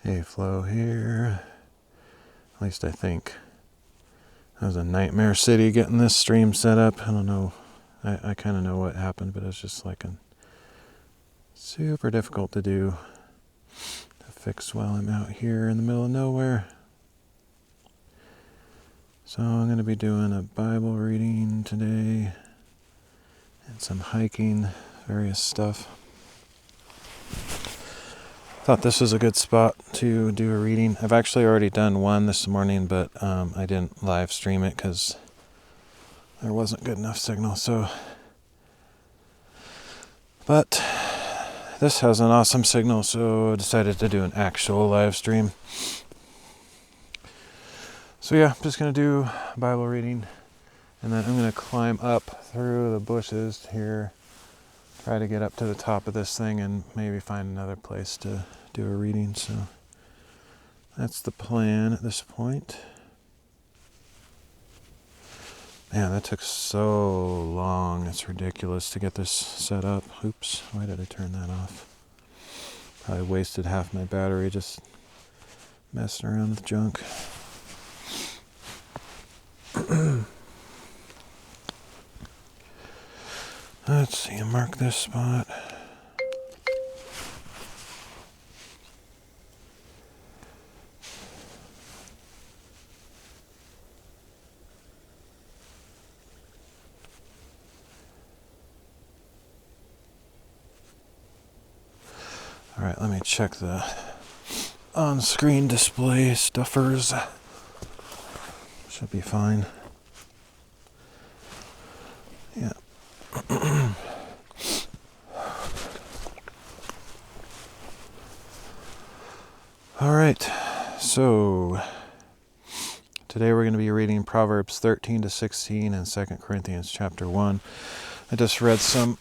Hey, Flo here. At least I think. It was a nightmare city getting this stream set up. I don't know. I kind of know what happened, but it's just like super difficult to do to fix while I'm out here in the middle of nowhere. So I'm going to be doing a Bible reading today and some hiking, various stuff. Thought this was a good spot to do a reading. I've actually already done one this morning, but I didn't live stream it because there wasn't good enough signal. But this has an awesome signal, so I decided to do an actual live stream. So yeah, I'm just going to do a Bible reading, and then I'm going to climb up through the bushes here, try to get up to the top of this thing, and maybe find another place to do a reading. So that's the plan at this point. Man, that took so long. It's ridiculous to get this set up. Oops, why did I turn that off? Probably wasted half my battery just messing around with junk. Let's see, mark this spot. All right, let me check the on-screen display stuffers. Should be fine. Yeah. All right, so today we're going to be reading Proverbs 13 to 16 and 2 Corinthians chapter 1. I just read some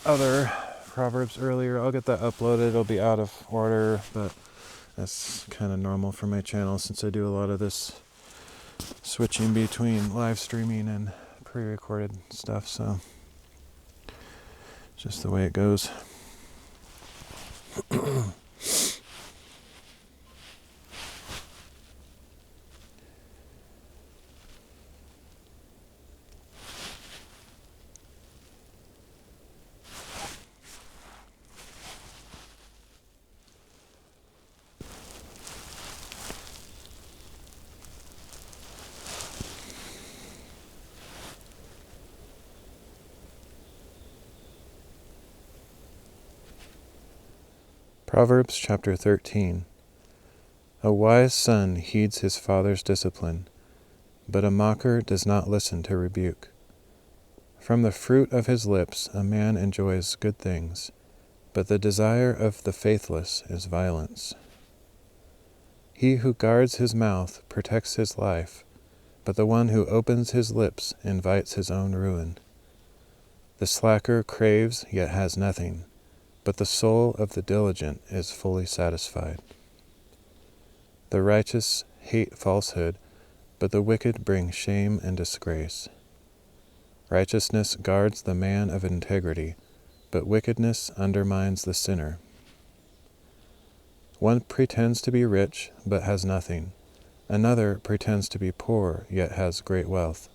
other Proverbs earlier. I'll get that uploaded. It'll be out of order, but that's kind of normal for my channel since I do a lot of this switching between live streaming and pre-recorded stuff, so just the way it goes. Proverbs chapter 13. A wise son heeds his father's discipline, but a mocker does not listen to rebuke. From the fruit of his lips a man enjoys good things, but the desire of the faithless is violence. He who guards his mouth protects his life, but the one who opens his lips invites his own ruin. The slacker craves yet has nothing, but the soul of the diligent is fully satisfied. The righteous hate falsehood, but the wicked bring shame and disgrace. Righteousness guards the man of integrity, but wickedness undermines the sinner. One pretends to be rich, but has nothing. Another pretends to be poor, yet has great wealth.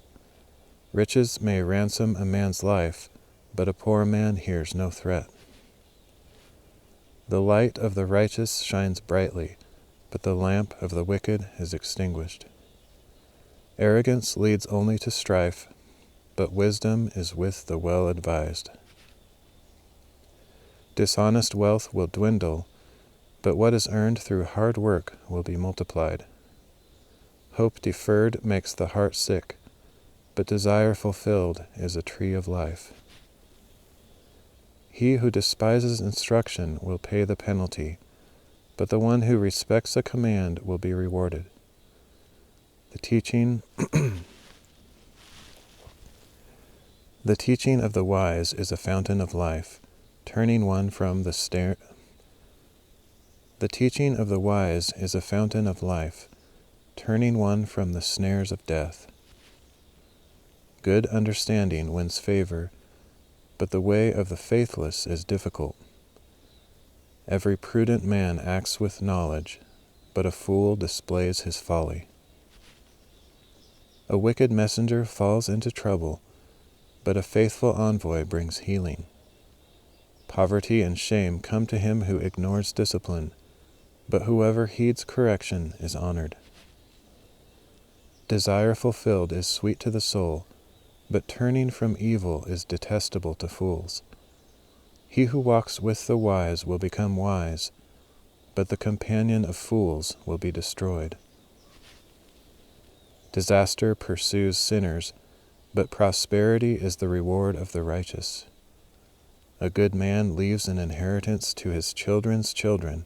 Riches may ransom a man's life, but a poor man hears no threat. The light of the righteous shines brightly, but the lamp of the wicked is extinguished. Arrogance leads only to strife, but wisdom is with the well-advised. Dishonest wealth will dwindle, but what is earned through hard work will be multiplied. Hope deferred makes the heart sick, but desire fulfilled is a tree of life. He who despises instruction will pay the penalty, but the one who respects a command will be rewarded. The teaching of the wise is a fountain of life, turning one from the snare. The teaching of the wise is a fountain of life, turning one from the snares of death. Good understanding wins favor, but the way of the faithless is difficult. Every prudent man acts with knowledge, but a fool displays his folly. A wicked messenger falls into trouble, but a faithful envoy brings healing. Poverty and shame come to him who ignores discipline, but whoever heeds correction is honored. Desire fulfilled is sweet to the soul, but turning from evil is detestable to fools. He who walks with the wise will become wise, but the companion of fools will be destroyed. Disaster pursues sinners, but prosperity is the reward of the righteous. A good man leaves an inheritance to his children's children,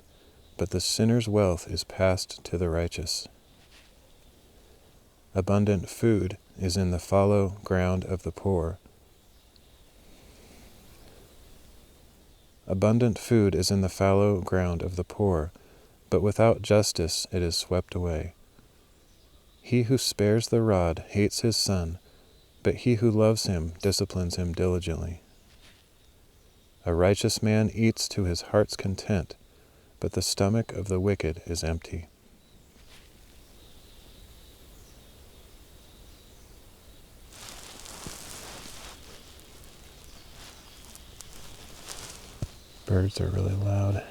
but the sinner's wealth is passed to the righteous. Abundant food is in the fallow ground of the poor. Abundant food is in the fallow ground of the poor, but without justice it is swept away. He who spares the rod hates his son, but he who loves him disciplines him diligently. A righteous man eats to his heart's content, but the stomach of the wicked is empty. Birds are really loud.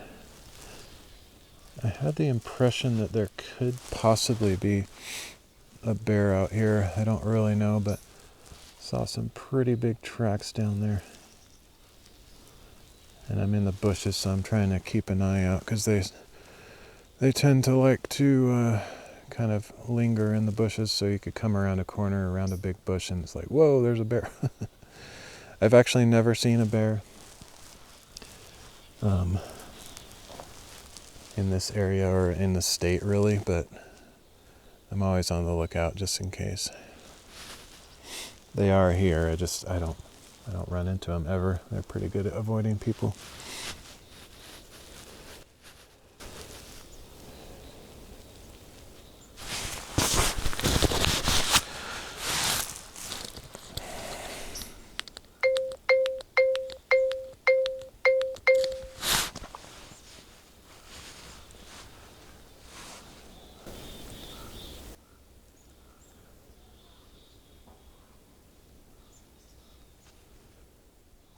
I had the impression that there could possibly be a bear out here. I don't really know, but saw some pretty big tracks down there. And I'm in the bushes, so I'm trying to keep an eye out, because they tend to like to kind of linger in the bushes, so you could come around a corner, around a big bush, and it's like, whoa, there's a bear. I've actually never seen a bear in this area or in the state, really, but I'm always on the lookout just in case. They are here. I don't run into them ever. They're pretty good at avoiding people.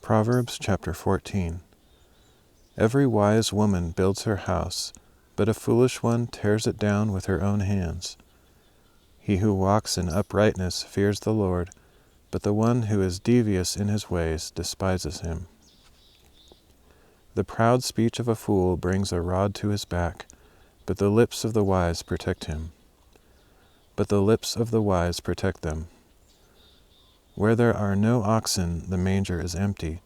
Proverbs chapter 14. Every wise woman builds her house, but a foolish one tears it down with her own hands. He who walks in uprightness fears the Lord, but the one who is devious in his ways despises him. The proud speech of a fool brings a rod to his back, but the lips of the wise protect him. But the lips of the wise protect them. Where there are no oxen, the manger is empty,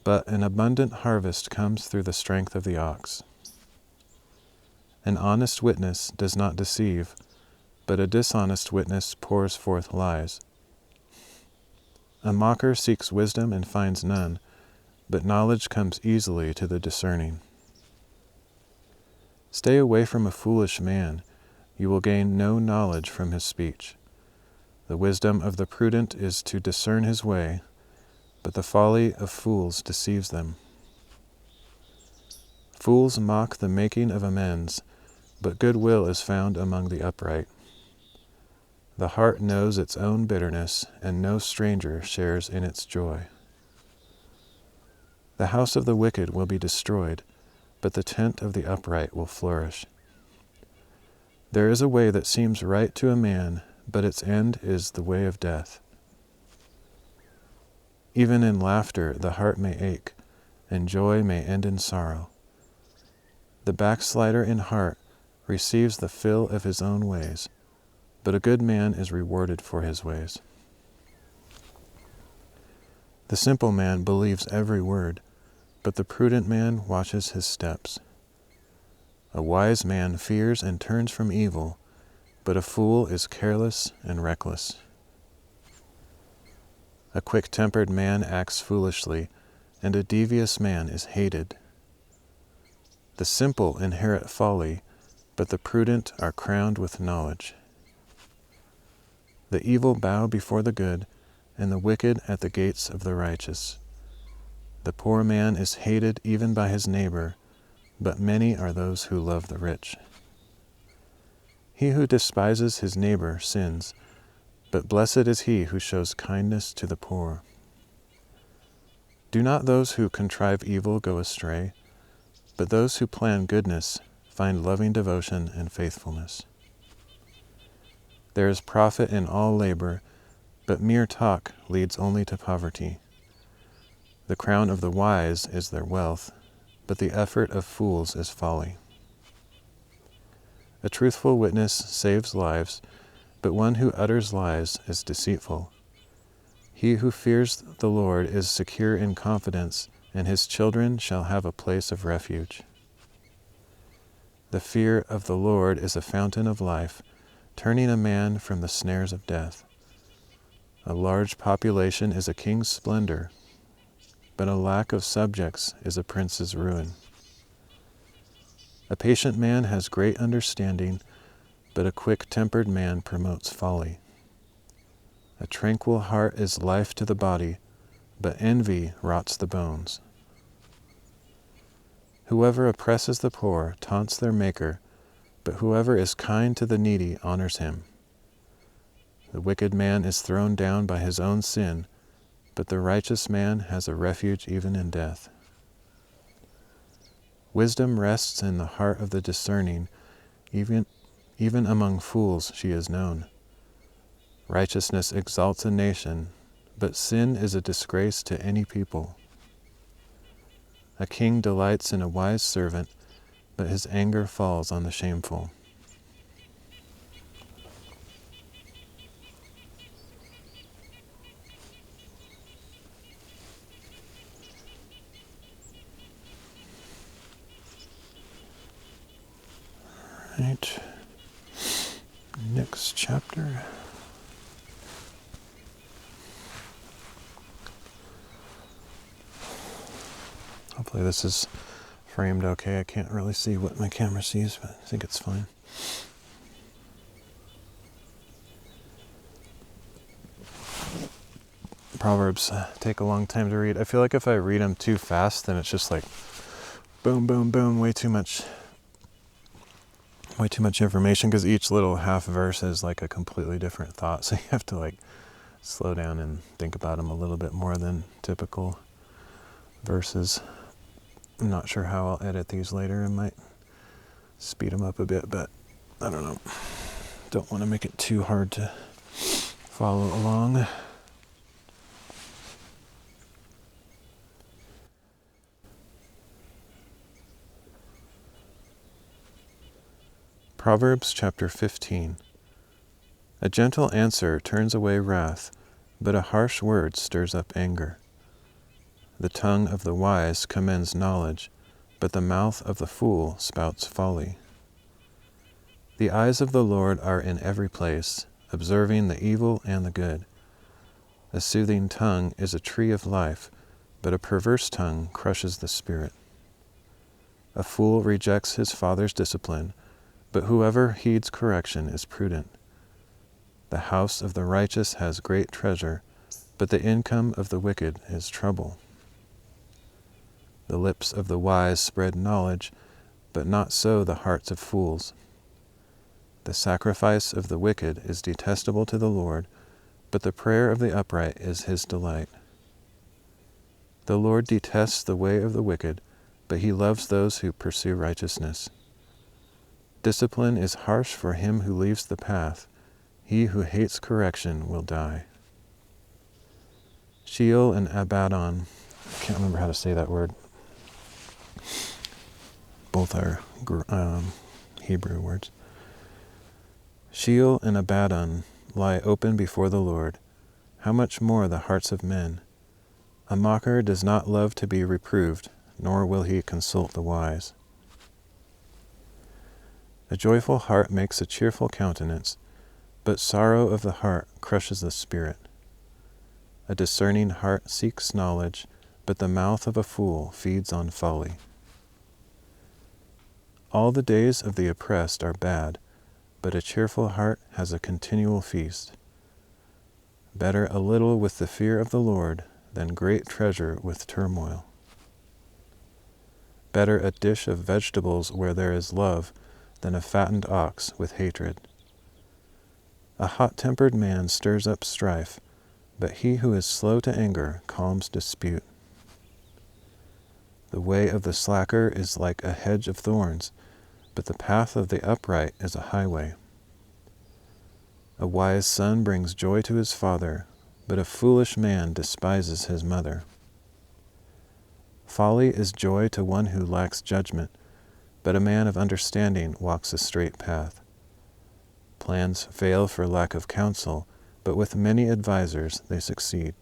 but an abundant harvest comes through the strength of the ox. An honest witness does not deceive, but a dishonest witness pours forth lies. A mocker seeks wisdom and finds none, but knowledge comes easily to the discerning. Stay away from a foolish man, you will gain no knowledge from his speech. The wisdom of the prudent is to discern his way, but the folly of fools deceives them. Fools mock the making of amends, but goodwill is found among the upright. The heart knows its own bitterness, and no stranger shares in its joy. The house of the wicked will be destroyed, but the tent of the upright will flourish. There is a way that seems right to a man, but its end is the way of death. Even in laughter the heart may ache, and joy may end in sorrow. The backslider in heart receives the fill of his own ways, but a good man is rewarded for his ways. The simple man believes every word, but the prudent man watches his steps. A wise man fears and turns from evil, but a fool is careless and reckless. A quick-tempered man acts foolishly, and a devious man is hated. The simple inherit folly, but the prudent are crowned with knowledge. The evil bow before the good, and the wicked at the gates of the righteous. The poor man is hated even by his neighbor, but many are those who love the rich. He who despises his neighbor sins, but blessed is he who shows kindness to the poor. Do not those who contrive evil go astray, but those who plan goodness find loving devotion and faithfulness. There is profit in all labor, but mere talk leads only to poverty. The crown of the wise is their wealth, but the effort of fools is folly. A truthful witness saves lives, but one who utters lies is deceitful. He who fears the Lord is secure in confidence, and his children shall have a place of refuge. The fear of the Lord is a fountain of life, turning a man from the snares of death. A large population is a king's splendor, but a lack of subjects is a prince's ruin. A patient man has great understanding, but a quick-tempered man promotes folly. A tranquil heart is life to the body, but envy rots the bones. Whoever oppresses the poor taunts their Maker, but whoever is kind to the needy honors him. The wicked man is thrown down by his own sin, but the righteous man has a refuge even in death. Wisdom rests in the heart of the discerning, even among fools she is known. Righteousness exalts a nation, but sin is a disgrace to any people. A king delights in a wise servant, but his anger falls on the shameful. Right. Next chapter. Hopefully this is framed okay. I can't really see what my camera sees, but I think it's fine. Proverbs take a long time to read. I feel like if I read them too fast, then it's just like boom, boom, boom, way too much information, because each little half verse is like a completely different thought. So you have to like slow down and think about them a little bit more than typical verses. I'm not sure how I'll edit these later. I might speed them up a bit, but I don't know. Don't want to make it too hard to follow along. Proverbs chapter 15. A gentle answer turns away wrath, but a harsh word stirs up anger. The tongue of the wise commends knowledge, but the mouth of the fool spouts folly. The eyes of the Lord are in every place, observing the evil and the good. A soothing tongue is a tree of life, but a perverse tongue crushes the spirit. A fool rejects his father's discipline, but whoever heeds correction is prudent. The house of the righteous has great treasure, but the income of the wicked is trouble. The lips of the wise spread knowledge, but not so the hearts of fools. The sacrifice of the wicked is detestable to the Lord, but the prayer of the upright is his delight. The Lord detests the way of the wicked, but he loves those who pursue righteousness. Discipline is harsh for him who leaves the path. He who hates correction will die. Sheol and Abaddon, I can't remember how to say that word. Both are Hebrew words. Sheol and Abaddon lie open before the Lord. How much more the hearts of men? A mocker does not love to be reproved, nor will he consult the wise. A joyful heart makes a cheerful countenance, but sorrow of the heart crushes the spirit. A discerning heart seeks knowledge, but the mouth of a fool feeds on folly. All the days of the oppressed are bad, but a cheerful heart has a continual feast. Better a little with the fear of the Lord than great treasure with turmoil. Better a dish of vegetables where there is love than a fattened ox with hatred. A hot-tempered man stirs up strife, but he who is slow to anger calms dispute. The way of the slacker is like a hedge of thorns, but the path of the upright is a highway. A wise son brings joy to his father, but a foolish man despises his mother. Folly is joy to one who lacks judgment, but a man of understanding walks a straight path. Plans fail for lack of counsel, but with many advisers they succeed.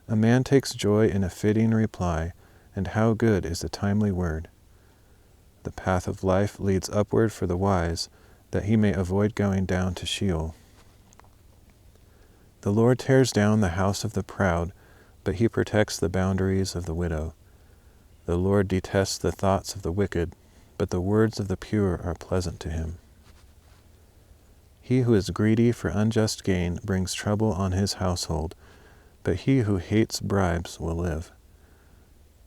A man takes joy in a fitting reply, and how good is a timely word. The path of life leads upward for the wise, that he may avoid going down to Sheol. The Lord tears down the house of the proud, but he protects the boundaries of the widow. The Lord detests the thoughts of the wicked, but the words of the pure are pleasant to him. He who is greedy for unjust gain brings trouble on his household, but he who hates bribes will live.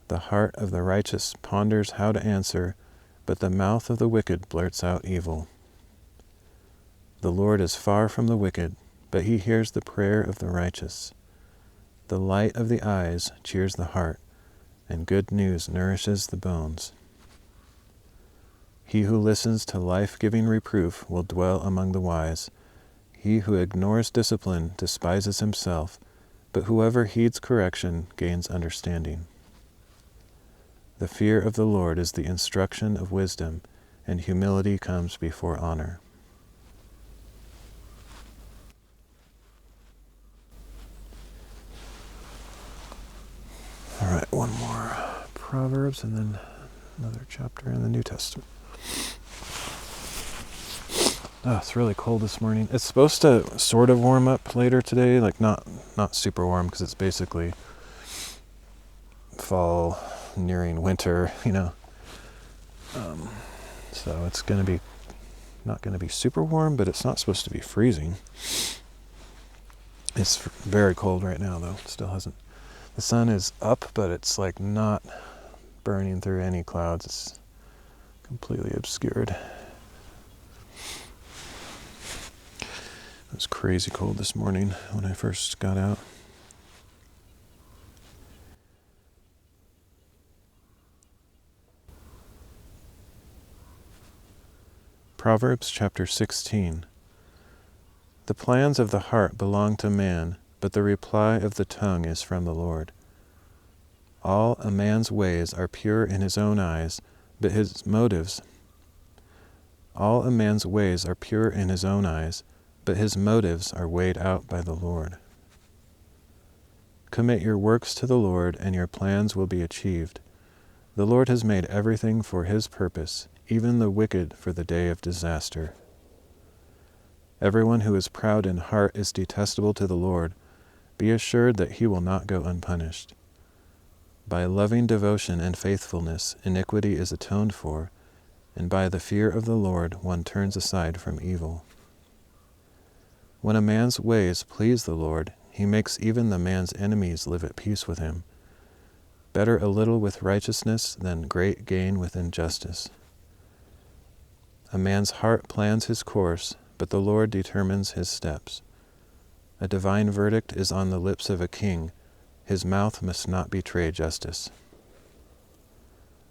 The heart of the righteous ponders how to answer, but the mouth of the wicked blurts out evil. The Lord is far from the wicked, but he hears the prayer of the righteous. The light of the eyes cheers the heart, and good news nourishes the bones. He who listens to life-giving reproof will dwell among the wise. He who ignores discipline despises himself, but whoever heeds correction gains understanding. The fear of the Lord is the instruction of wisdom, and humility comes before honor. All right, one more Proverbs and then another chapter in the New Testament. Oh, it's really cold this morning. It's supposed to sort of warm up later today, like not super warm because it's basically fall nearing winter, So it's going to be not going to be super warm, but it's not supposed to be freezing. It's very cold right now, though. It still hasn't. The sun is up, but it's like not burning through any clouds. It's completely obscured. It was crazy cold this morning when I first got out. Proverbs chapter 16. The plans of the heart belong to man, but the reply of the tongue is from the Lord. All a man's ways are pure in his own eyes, but his motives are weighed out by the Lord. Commit your works to the Lord, and your plans will be achieved. The Lord has made everything for his purpose, even the wicked for the day of disaster. Everyone who is proud in heart is detestable to the Lord. Be assured that he will not go unpunished. By loving devotion and faithfulness, iniquity is atoned for, and by the fear of the Lord one turns aside from evil. When a man's ways please the Lord, he makes even the man's enemies live at peace with him. Better a little with righteousness than great gain with injustice. A man's heart plans his course, but the Lord determines his steps. A divine verdict is on the lips of a king. His mouth must not betray justice.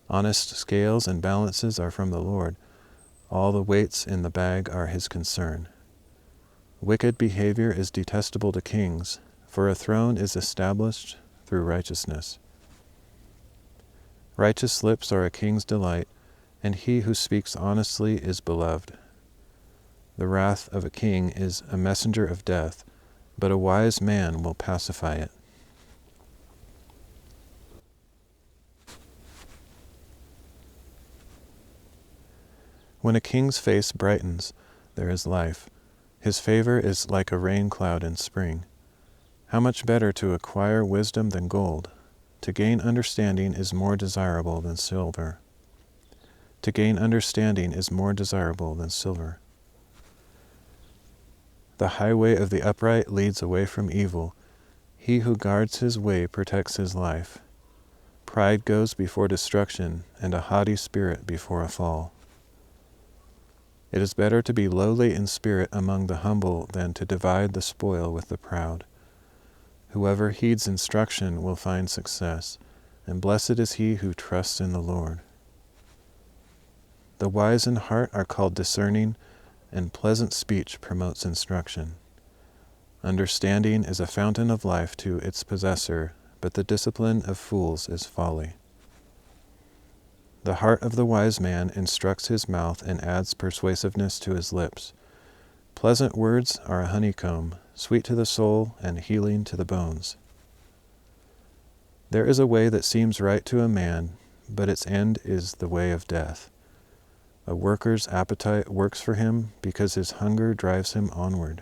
Honest scales and balances are from the Lord. All the weights in the bag are his concern. Wicked behavior is detestable to kings, for a throne is established through righteousness. Righteous lips are a king's delight, and he who speaks honestly is beloved. The wrath of a king is a messenger of death, but a wise man will pacify it. When a king's face brightens, there is life. His favor is like a rain cloud in spring. How much better to acquire wisdom than gold? To gain understanding is more desirable than silver. To gain understanding is more desirable than silver. The highway of the upright leads away from evil. He who guards his way protects his life. Pride goes before destruction, and a haughty spirit before a fall. It is better to be lowly in spirit among the humble than to divide the spoil with the proud. Whoever heeds instruction will find success, and blessed is he who trusts in the Lord. The wise in heart are called discerning, and pleasant speech promotes instruction. Understanding is a fountain of life to its possessor, but the discipline of fools is folly. The heart of the wise man instructs his mouth and adds persuasiveness to his lips. Pleasant words are a honeycomb, sweet to the soul and healing to the bones. There is a way that seems right to a man, but its end is the way of death. A worker's appetite works for him because his hunger drives him onward.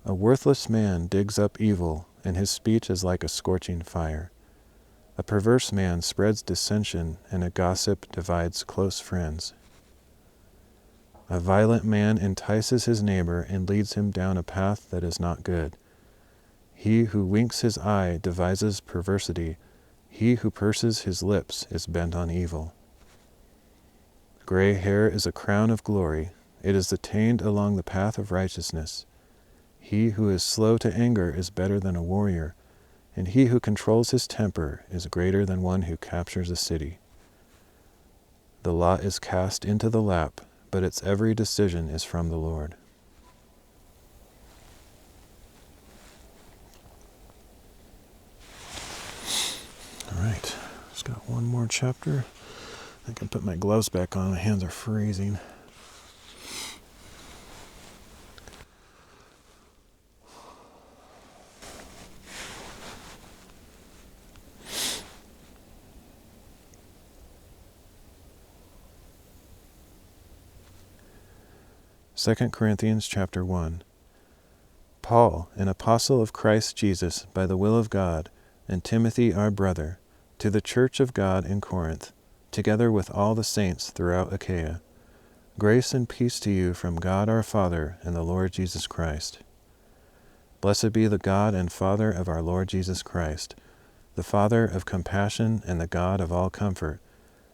A worthless man digs up evil, and his speech is like a scorching fire. A perverse man spreads dissension, and a gossip divides close friends. A violent man entices his neighbor and leads him down a path that is not good. He who winks his eye devises perversity. He who purses his lips is bent on evil. Gray hair is a crown of glory. It is attained along the path of righteousness. He who is slow to anger is better than a warrior, and he who controls his temper is greater than one who captures a city. The lot is cast into the lap, but its every decision is from the Lord. All right, just got one more chapter. I can put my gloves back on. My hands are freezing. Second Corinthians chapter 1. Paul, an apostle of Christ Jesus by the will of God, and Timothy our brother, to the church of God in Corinth, together with all the saints throughout Achaia. Grace and peace to you from God our Father and the Lord Jesus Christ. Blessed be the God and Father of our Lord Jesus Christ, the Father of compassion and the God of all comfort,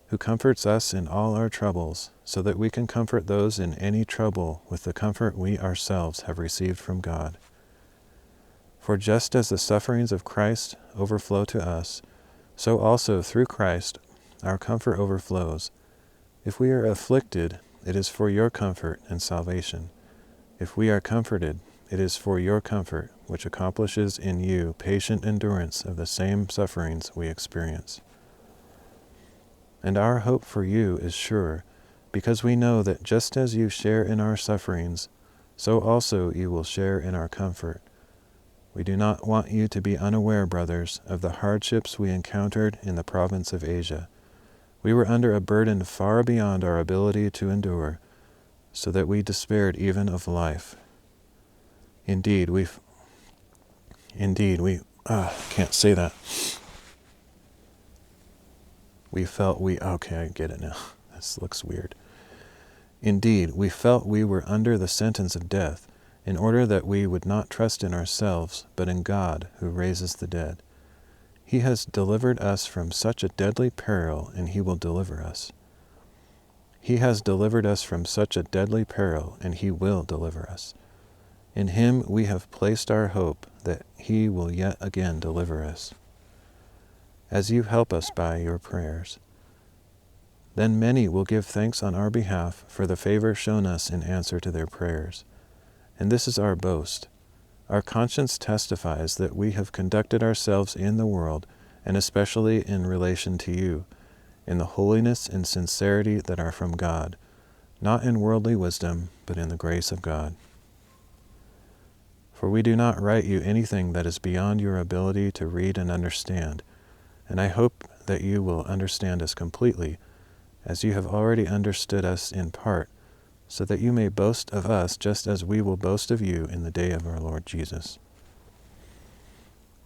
who comforts us in all our troubles, so that we can comfort those in any trouble with the comfort we ourselves have received from God. For just as the sufferings of Christ overflow to us, so also through Christ our comfort overflows. If we are afflicted, it is for your comfort and salvation. If we are comforted, it is for your comfort, which accomplishes in you patient endurance of the same sufferings we experience. And our hope for you is sure, because we know that just as you share in our sufferings, so also you will share in our comfort. We do not want you to be unaware, brothers, of the hardships we encountered in the province of Asia. We were under a burden far beyond our ability to endure, so that we despaired even of life. Indeed, we can't say that. Okay, I get it now. This looks weird. Indeed, we felt we were under the sentence of death, in order that we would not trust in ourselves, but in God, who raises the dead. He has delivered us from such a deadly peril, and he will deliver us. He has delivered us from such a deadly peril, and he will deliver us. In him we have placed our hope that he will yet again deliver us, as you help us by your prayers. Then many will give thanks on our behalf for the favor shown us in answer to their prayers. And this is our boast. Our conscience testifies that we have conducted ourselves in the world, and especially in relation to you, in the holiness and sincerity that are from God, not in worldly wisdom, but in the grace of God. For we do not write you anything that is beyond your ability to read and understand, and I hope that you will understand us completely, as you have already understood us in part, so that you may boast of us just as we will boast of you in the day of our Lord Jesus.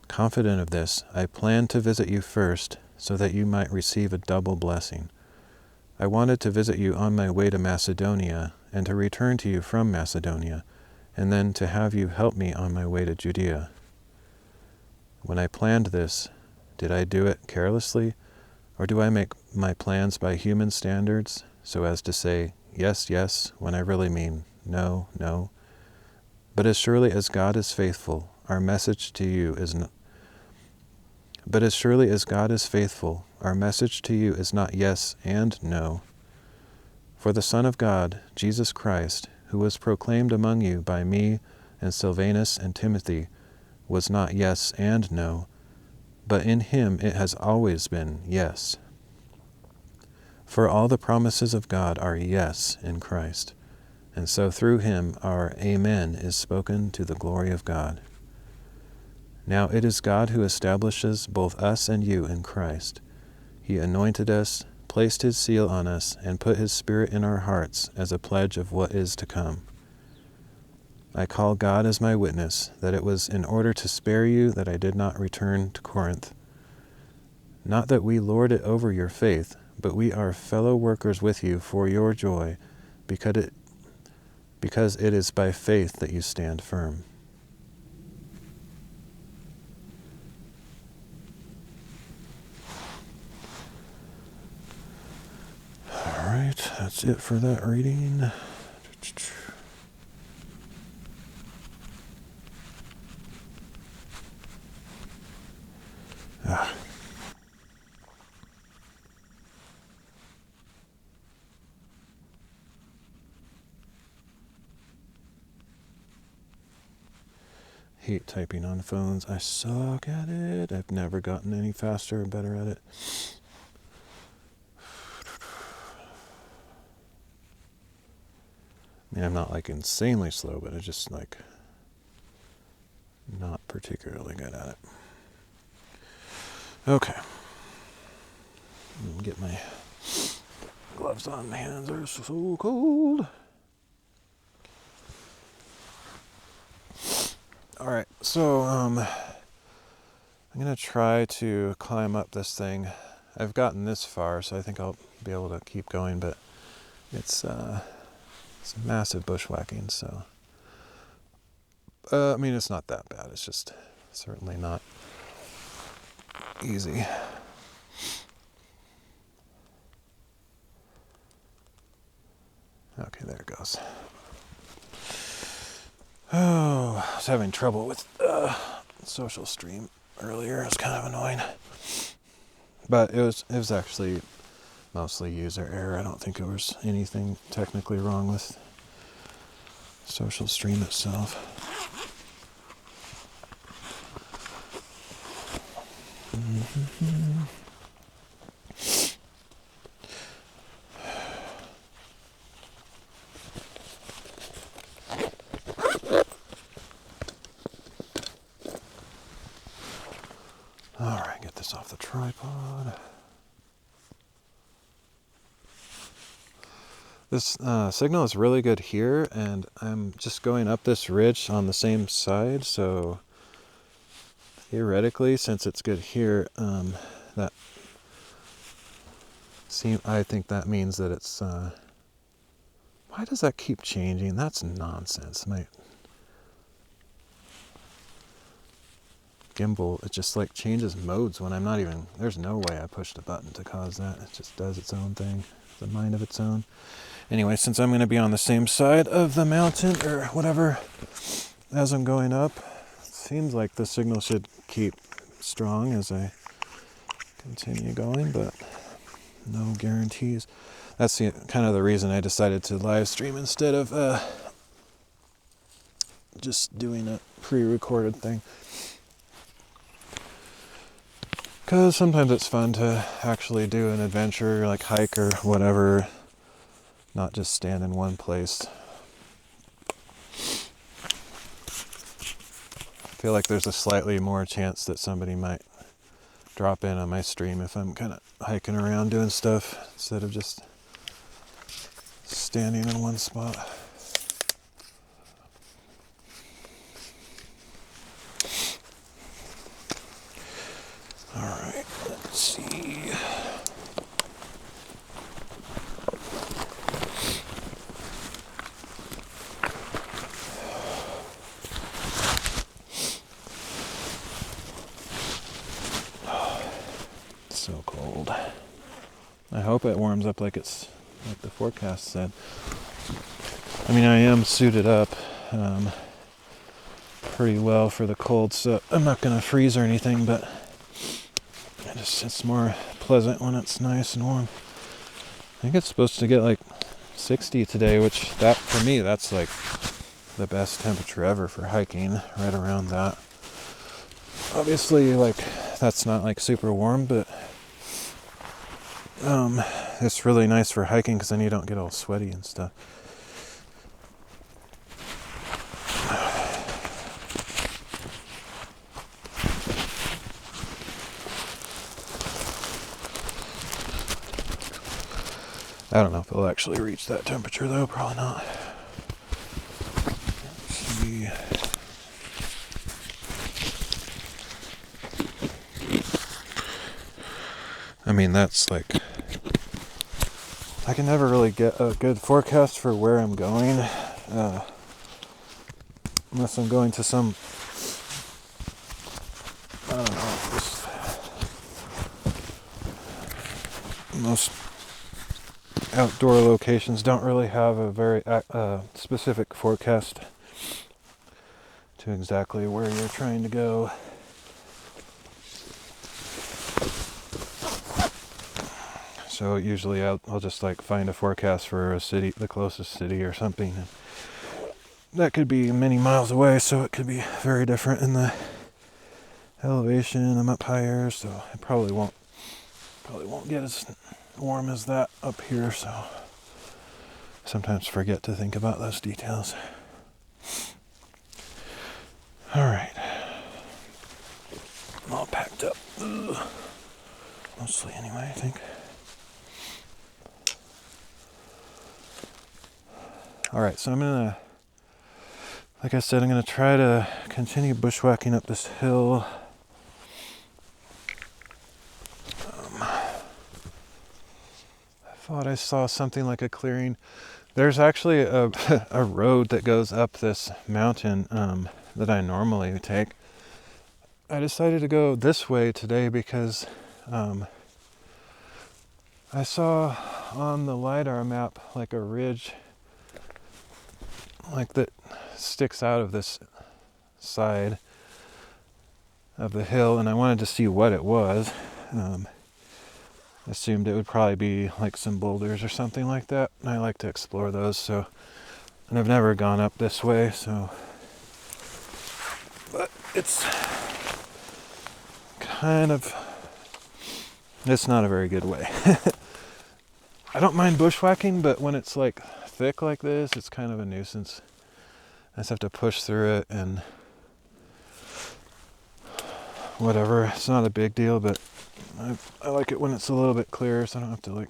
Confident of this, I planned to visit you first, so that you might receive a double blessing. I wanted to visit you on my way to Macedonia, and to return to you from Macedonia, and then to have you help me on my way to Judea. When I planned this, did I do it carelessly, or do I make my plans by human standards, so as to say, yes, yes, when I really mean no, no. But as surely as God is faithful, our message to you is not. But as surely as God is faithful, our message to you is not yes and no. For the Son of God, Jesus Christ, who was proclaimed among you by me and Silvanus and Timothy, was not yes and no, but in him it has always been yes. For all the promises of God are yes in Christ, and so through him our Amen is spoken to the glory of God. Now it is God who establishes both us and you in Christ. He anointed us, placed his seal on us, and put his Spirit in our hearts as a pledge of what is to come. I call God as my witness that it was in order to spare you that I did not return to Corinth. Not that we lord it over your faith, but we are fellow workers with you for your joy, because it is by faith that you stand firm. All right, that's it for that reading. Hate typing on phones. I suck at it. I've never gotten any faster or better at it. I mean, I'm not like insanely slow, but I just like not particularly good at it. Okay. Get my gloves on. My hands are so cold. All right, so I'm going to try to climb up this thing. I've gotten this far, so I think I'll be able to keep going, but it's massive bushwhacking, so I mean, it's not that bad. It's just certainly not easy. Okay, there it goes. Oh, I was having trouble with Social Stream earlier. It was kind of annoying, but it was actually mostly user error. I don't think there was anything technically wrong with Social Stream itself. All right, get this off the tripod. This signal is really good here, and I'm just going up this ridge on the same side, so theoretically, since it's good here, I think that means that it's, why does that keep changing? That's nonsense. My gimbal, it just like changes modes when I'm not even, there's no way I pushed a button to cause that. It just does its own thing, it's a mind of its own. Anyway, since I'm going to be on the same side of the mountain or whatever as I'm going up, it seems like the signal should keep strong as I continue going, but no guarantees. That's kind of the reason I decided to live stream instead of just doing a pre-recorded thing. Because sometimes it's fun to actually do an adventure, like hike or whatever, not just stand in one place. I feel like there's a slightly more chance that somebody might drop in on my stream if I'm kind of hiking around doing stuff instead of just standing in one spot. All right, let's see. So cold. I hope it warms up like it's like the forecast said. I mean, I am suited up pretty well for the cold, so I'm not going to freeze or anything, but it's more pleasant when it's nice and warm. I think it's supposed to get like 60 today, which for me, that's like the best temperature ever for hiking, right around that. Obviously, like, that's not like super warm, but it's really nice for hiking because then you don't get all sweaty and stuff. I don't know if it'll actually reach that temperature though, probably not. Let's see. I mean, that's like, I can never really get a good forecast for where I'm going, unless I'm going to some, I don't know, most outdoor locations don't really have a very specific forecast to exactly where you're trying to go. So usually I'll just like find a forecast for a city, the closest city or something. And that could be many miles away, so it could be very different in the elevation. I'm up higher, so I probably won't get as warm as that up here, so sometimes forget to think about those details. Alright. I'm all packed up. Ugh. Mostly anyway, I think. Alright, so I'm gonna, like I said, I'm gonna try to continue bushwhacking up this hill. I thought I saw something like a clearing. There's actually a road that goes up this mountain that I normally take. I decided to go this way today because I saw on the LiDAR map like a ridge like that sticks out of this side of the hill, and I wanted to see what it was. Assumed it would probably be like some boulders or something like that, and I like to explore those, and I've never gone up this way, but it's not a very good way. I don't mind bushwhacking, but when it's like thick like this, it's kind of a nuisance. I just have to push through it and whatever. It's not a big deal, but I like it when it's a little bit clearer, so I don't have to like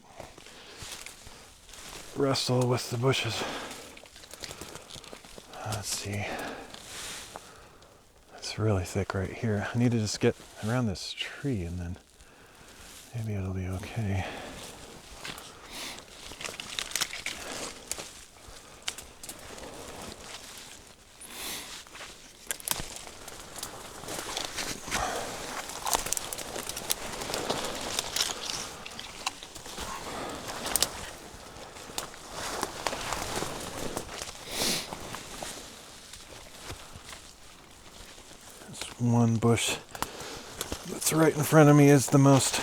wrestle with the bushes. Let's see. It's really thick right here. I need to just get around this tree and then maybe it'll be okay. One bush that's right in front of me is the most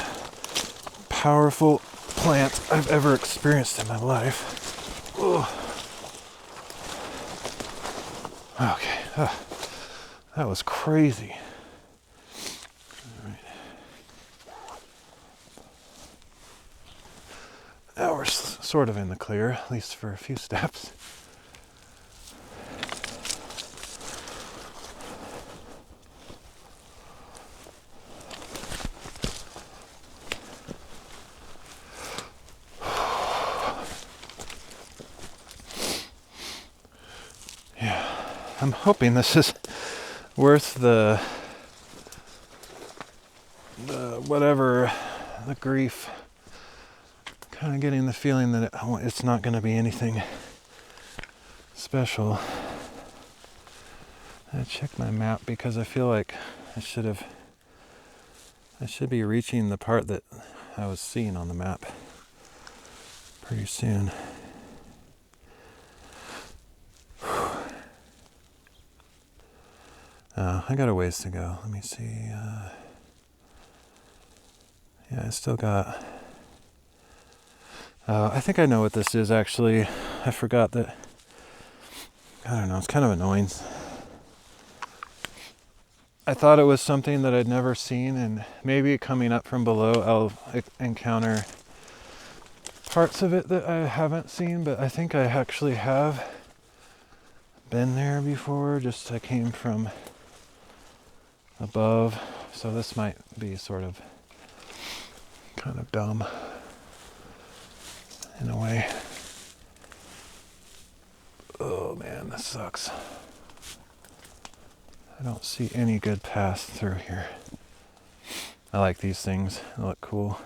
powerful plant I've ever experienced in my life. Ugh. Okay, that was crazy. All right. Now we're sort of in the clear, at least for a few steps. I'm hoping this is worth the whatever, the grief. Kind of getting the feeling that it's not going to be anything special. I checked my map because I feel like I should be reaching the part that I was seeing on the map. pretty soon. I got a ways to go. Let me see. Yeah, I still got... I think I know what this is, actually. I forgot that... I don't know, it's kind of annoying. I thought it was something that I'd never seen, and maybe coming up from below I'll encounter parts of it that I haven't seen, but I think I actually have been there before. Just I came from above, so this might be sort of kind of dumb in a way. Oh man, this sucks. I don't see any good path through here. I like these things. They look cool.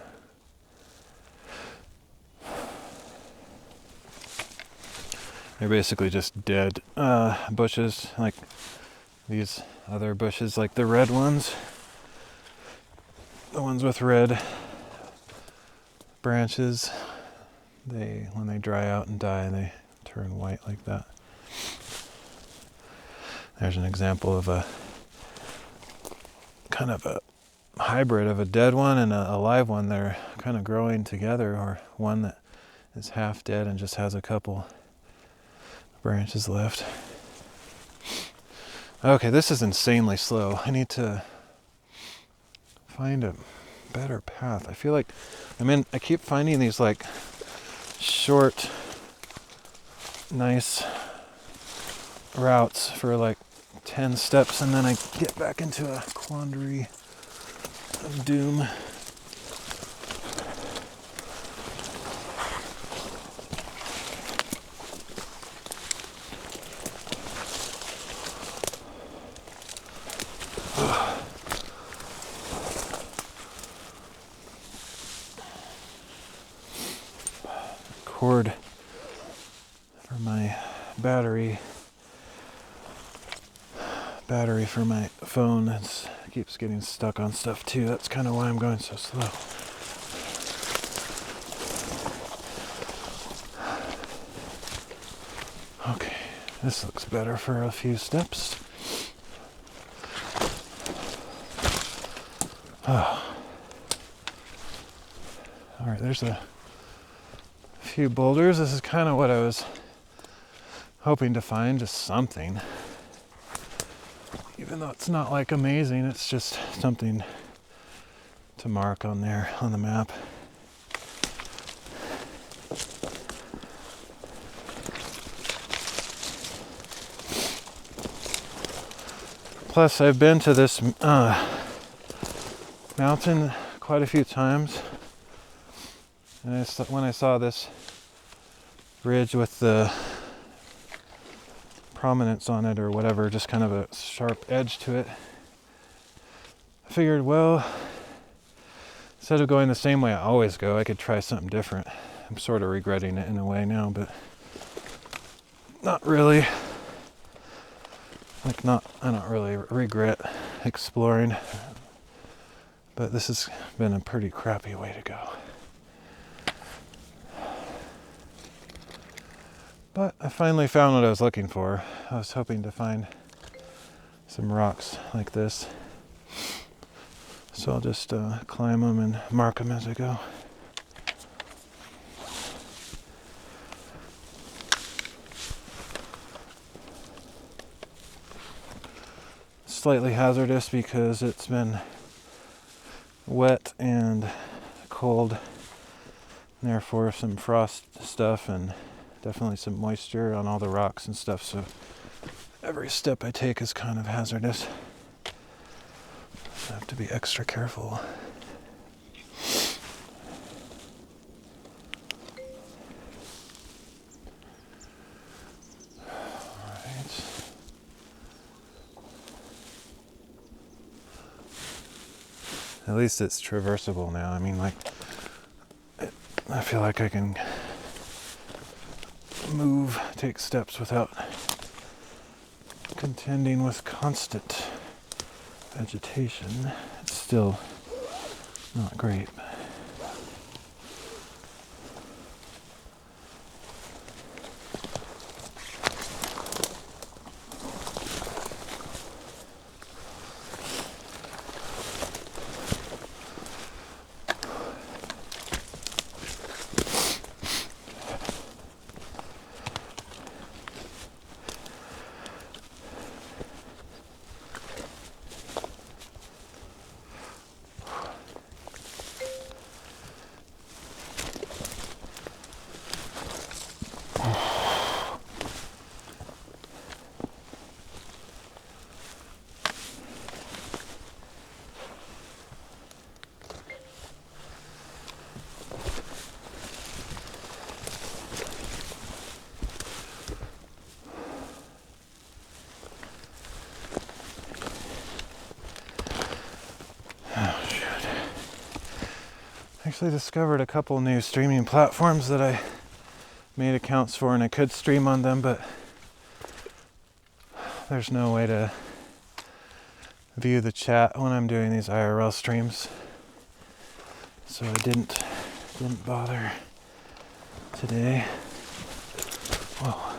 They're basically just dead bushes, like these other bushes, like the red ones. The ones with red branches, when they dry out and die, they turn white like that. There's an example of a kind of a hybrid of a dead one and a live one. They're kind of growing together, or one that is half dead and just has a couple branches left. Okay, this is insanely slow. I need to find a better path. I feel like I keep finding these like short, nice routes for like 10 steps, and then I get back into a quandary of doom. Cord for my battery for my phone keeps getting stuck on stuff too. That's kind of why I'm going so slow. Okay, this looks better for a few steps. Alright, there's a few boulders. This is kind of what I was hoping to find, just something. Even though it's not like amazing, it's just something to mark on there on the map. Plus, I've been to this mountain quite a few times, and when I saw this ridge with the prominence on it or whatever, just kind of a sharp edge to it, I figured, well, instead of going the same way I always go, I could try something different. I'm sort of regretting it in a way now, but not really. I don't really regret exploring, but this has been a pretty crappy way to go. But I finally found what I was looking for. I was hoping to find some rocks like this. So I'll just climb them and mark them as I go. Slightly hazardous because it's been wet and cold, and therefore some frost stuff and definitely some moisture on all the rocks and stuff, so every step I take is kind of hazardous. I have to be extra careful. Alright. At least it's traversable now. I mean, I feel like I can take steps without contending with constant vegetation. It's still not great. actually discovered a couple new streaming platforms that I made accounts for, and I could stream on them, but there's no way to view the chat when I'm doing these IRL streams, so I didn't bother today. Whoa.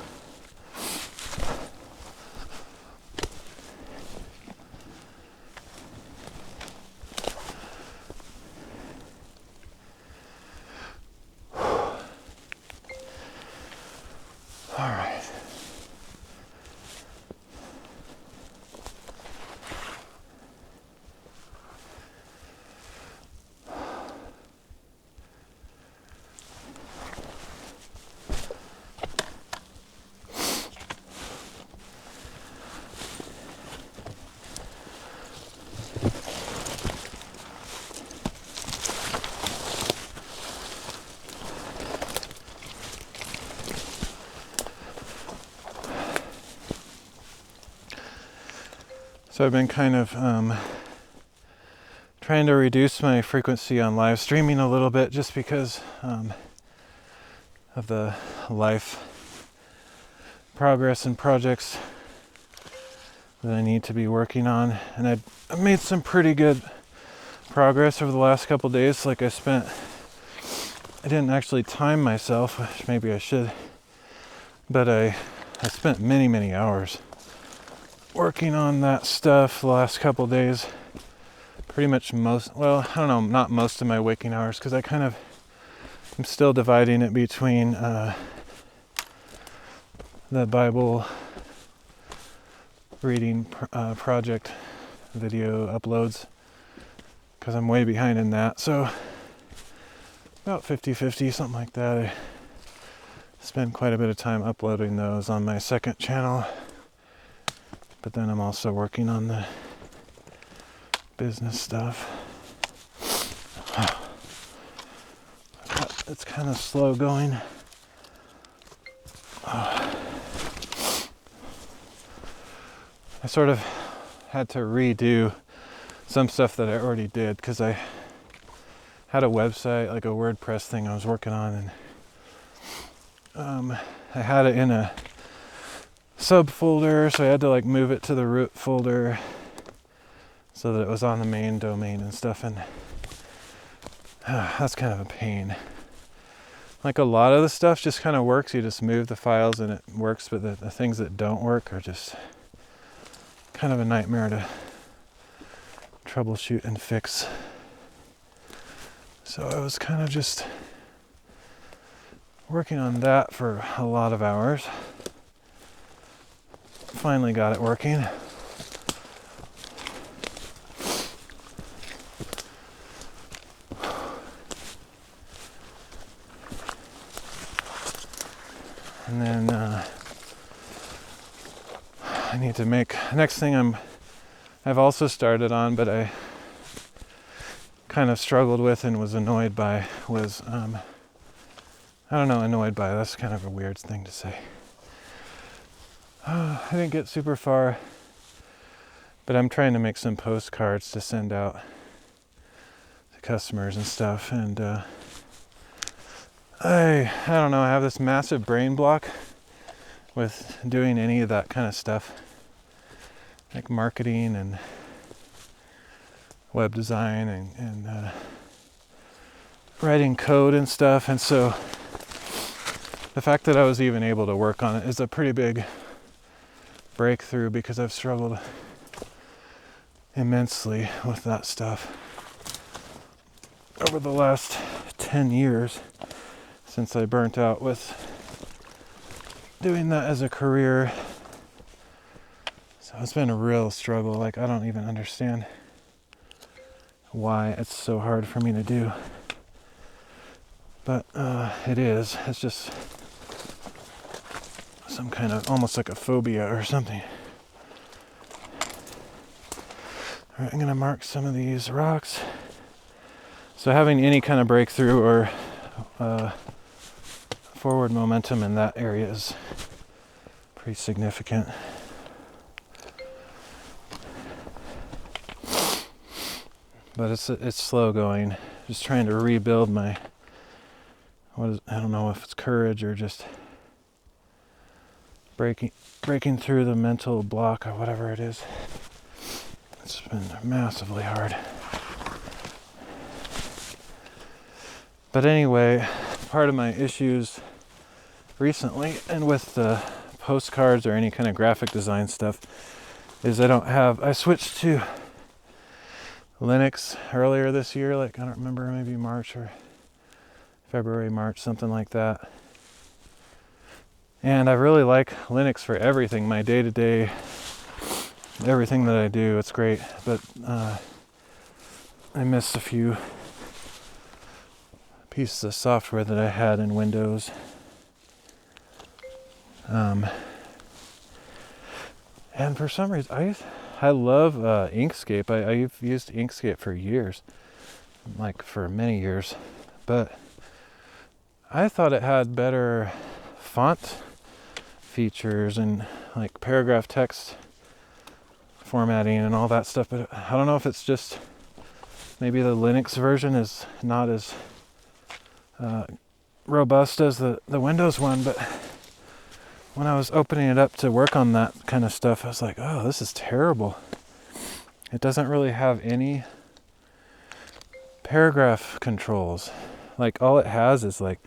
All right. So I've been kind of trying to reduce my frequency on live streaming a little bit, just because of the life progress and projects that I need to be working on. And I've made some pretty good progress over the last couple days. Like I didn't actually time myself, which maybe I should, but I spent many hours working on that stuff the last couple days. Pretty much not most of my waking hours, because I'm still dividing it between the Bible reading project video uploads, because I'm way behind in that. So about 50-50, something like that. I spend quite a bit of time uploading those on my second channel. But then I'm also working on the business stuff. It's kind of slow going. I sort of had to redo some stuff that I already did, because I had a website, like a WordPress thing I was working on, and I had it in a subfolder, so I had to move it to the root folder so that it was on the main domain and stuff, and that's kind of a pain. Like, a lot of the stuff just kind of works. You just move the files and it works, but the things that don't work are just kind of a nightmare to troubleshoot and fix. So I was kind of just working on that for a lot of hours. Finally got it working. And then I need to make, next thing I've also started on, but I kind of struggled with and was annoyed by, was annoyed by, that's kind of a weird thing to say. I didn't get super far, but I'm trying to make some postcards to send out to customers and stuff, and I don't know, I have this massive brain block with doing any of that kind of stuff, like marketing and web design and writing code and stuff. And so the fact that I was even able to work on it is a pretty big breakthrough, because I've struggled immensely with that stuff over the last 10 years since I burnt out with doing that as a career. So it's been a real struggle. Like, I don't even understand why it's so hard for me to do, but it is. It's just some kind of, almost like a phobia or something. All right, I'm gonna mark some of these rocks. So having any kind of breakthrough or forward momentum in that area is pretty significant. But it's slow going just trying to rebuild my, I don't know if it's courage or just breaking through the mental block or whatever it is. It's been massively hard. But anyway, part of my issues recently, and with the postcards or any kind of graphic design stuff, is I switched to Linux earlier this year, like I don't remember, maybe March or February, March, something like that. And I really like Linux for everything, my day-to-day, everything that I do, it's great. But I missed a few pieces of software that I had in Windows. And for some reason, I love Inkscape. I've used Inkscape for years, like for many years, but I thought it had better font features and like paragraph text formatting and all that stuff, but I don't know if it's just maybe the Linux version is not as robust as the Windows one, but when I was opening it up to work on that kind of stuff, I was like, oh, this is terrible. It doesn't really have any paragraph controls. Like all it has is like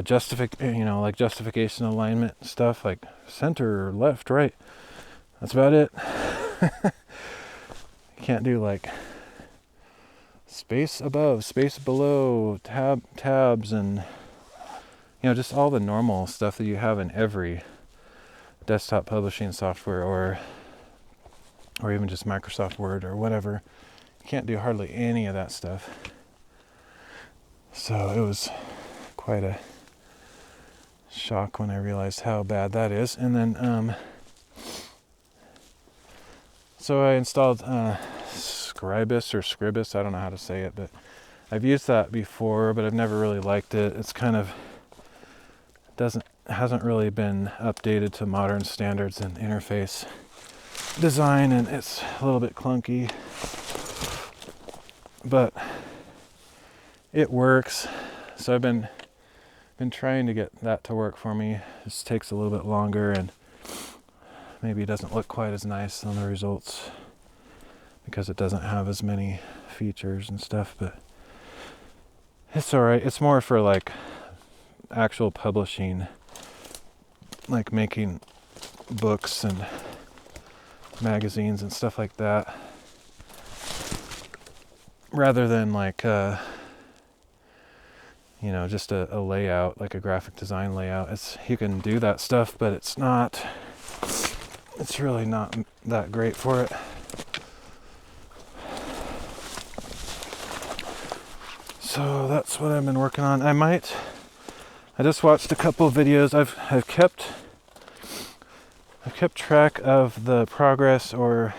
justification alignment stuff, like center, left, right. That's about it. You can't do like space above, space below, tabs, and just all the normal stuff that you have in every desktop publishing software or even just Microsoft Word or whatever. You can't do hardly any of that stuff. So it was quite a shock when I realized how bad that is. And then so I installed Scribus, I don't know how to say it, but I've used that before, but I've never really liked it. It's kind of hasn't really been updated to modern standards in interface design, and it's a little bit clunky, but it works. So I've been trying to get that to work for me. It just takes a little bit longer, and maybe it doesn't look quite as nice on the results because it doesn't have as many features and stuff, but it's alright. It's more for like actual publishing, like making books and magazines and stuff like that, rather than like just a layout, like a graphic design layout. You can do that stuff, but it's really not that great for it. So that's what I've been working on. I just watched a couple of videos. I've kept track of the progress or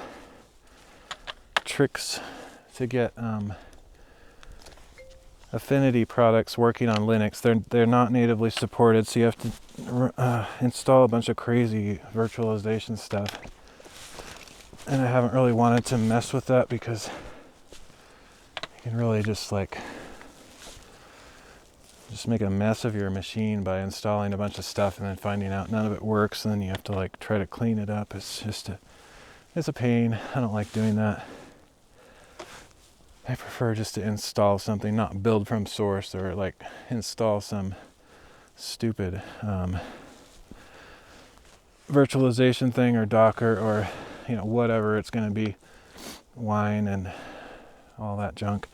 tricks to get Affinity products working on Linux. They're not natively supported, so you have to install a bunch of crazy virtualization stuff. And I haven't really wanted to mess with that because you can really just make a mess of your machine by installing a bunch of stuff and then finding out none of it works, and then you have to try to clean it up. It's a pain. I don't like doing that. I prefer just to install something, not build from source or install some stupid virtualization thing or Docker or whatever it's going to be, Wine and all that junk.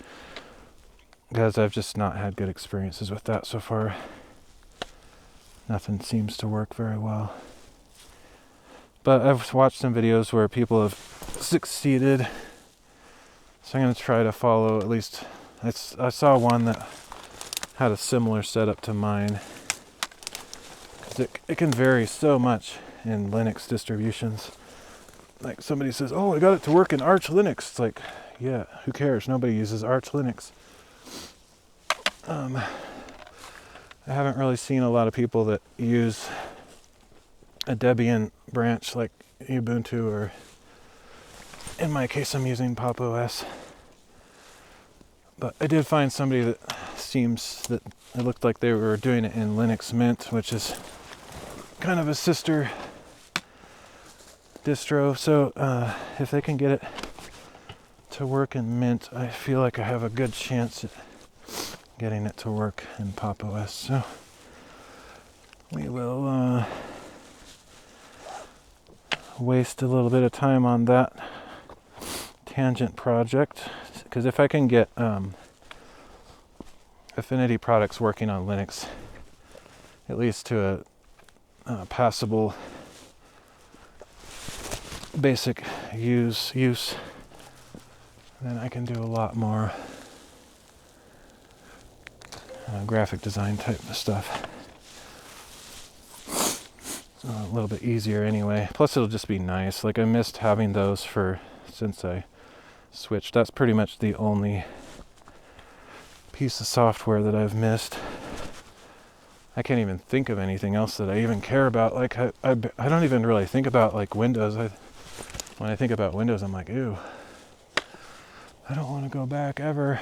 Because I've just not had good experiences with that so far. Nothing seems to work very well. But I've watched some videos where people have succeeded. So I'm going to try to follow at least. I saw one that had a similar setup to mine. Because it can vary so much in Linux distributions. Like somebody says, oh, I got it to work in Arch Linux. It's like, yeah, who cares? Nobody uses Arch Linux. I haven't really seen a lot of people that use a Debian branch like Ubuntu, or in my case I'm using Pop! OS. But I did find somebody that it looked like they were doing it in Linux Mint, which is kind of a sister distro. So if they can get it to work in Mint, I feel like I have a good chance at getting it to work in Pop! OS. So we will waste a little bit of time on that tangent project, because if I can get Affinity products working on Linux, at least to a passable basic use, then I can do a lot more graphic design type of stuff. A little bit easier anyway. Plus it'll just be nice. Like I missed having those since I switched. That's pretty much the only piece of software that I've missed. I can't even think of anything else that I even care about. Like I don't even really think about like Windows. When I think about Windows, I'm like, ew, I don't want to go back ever.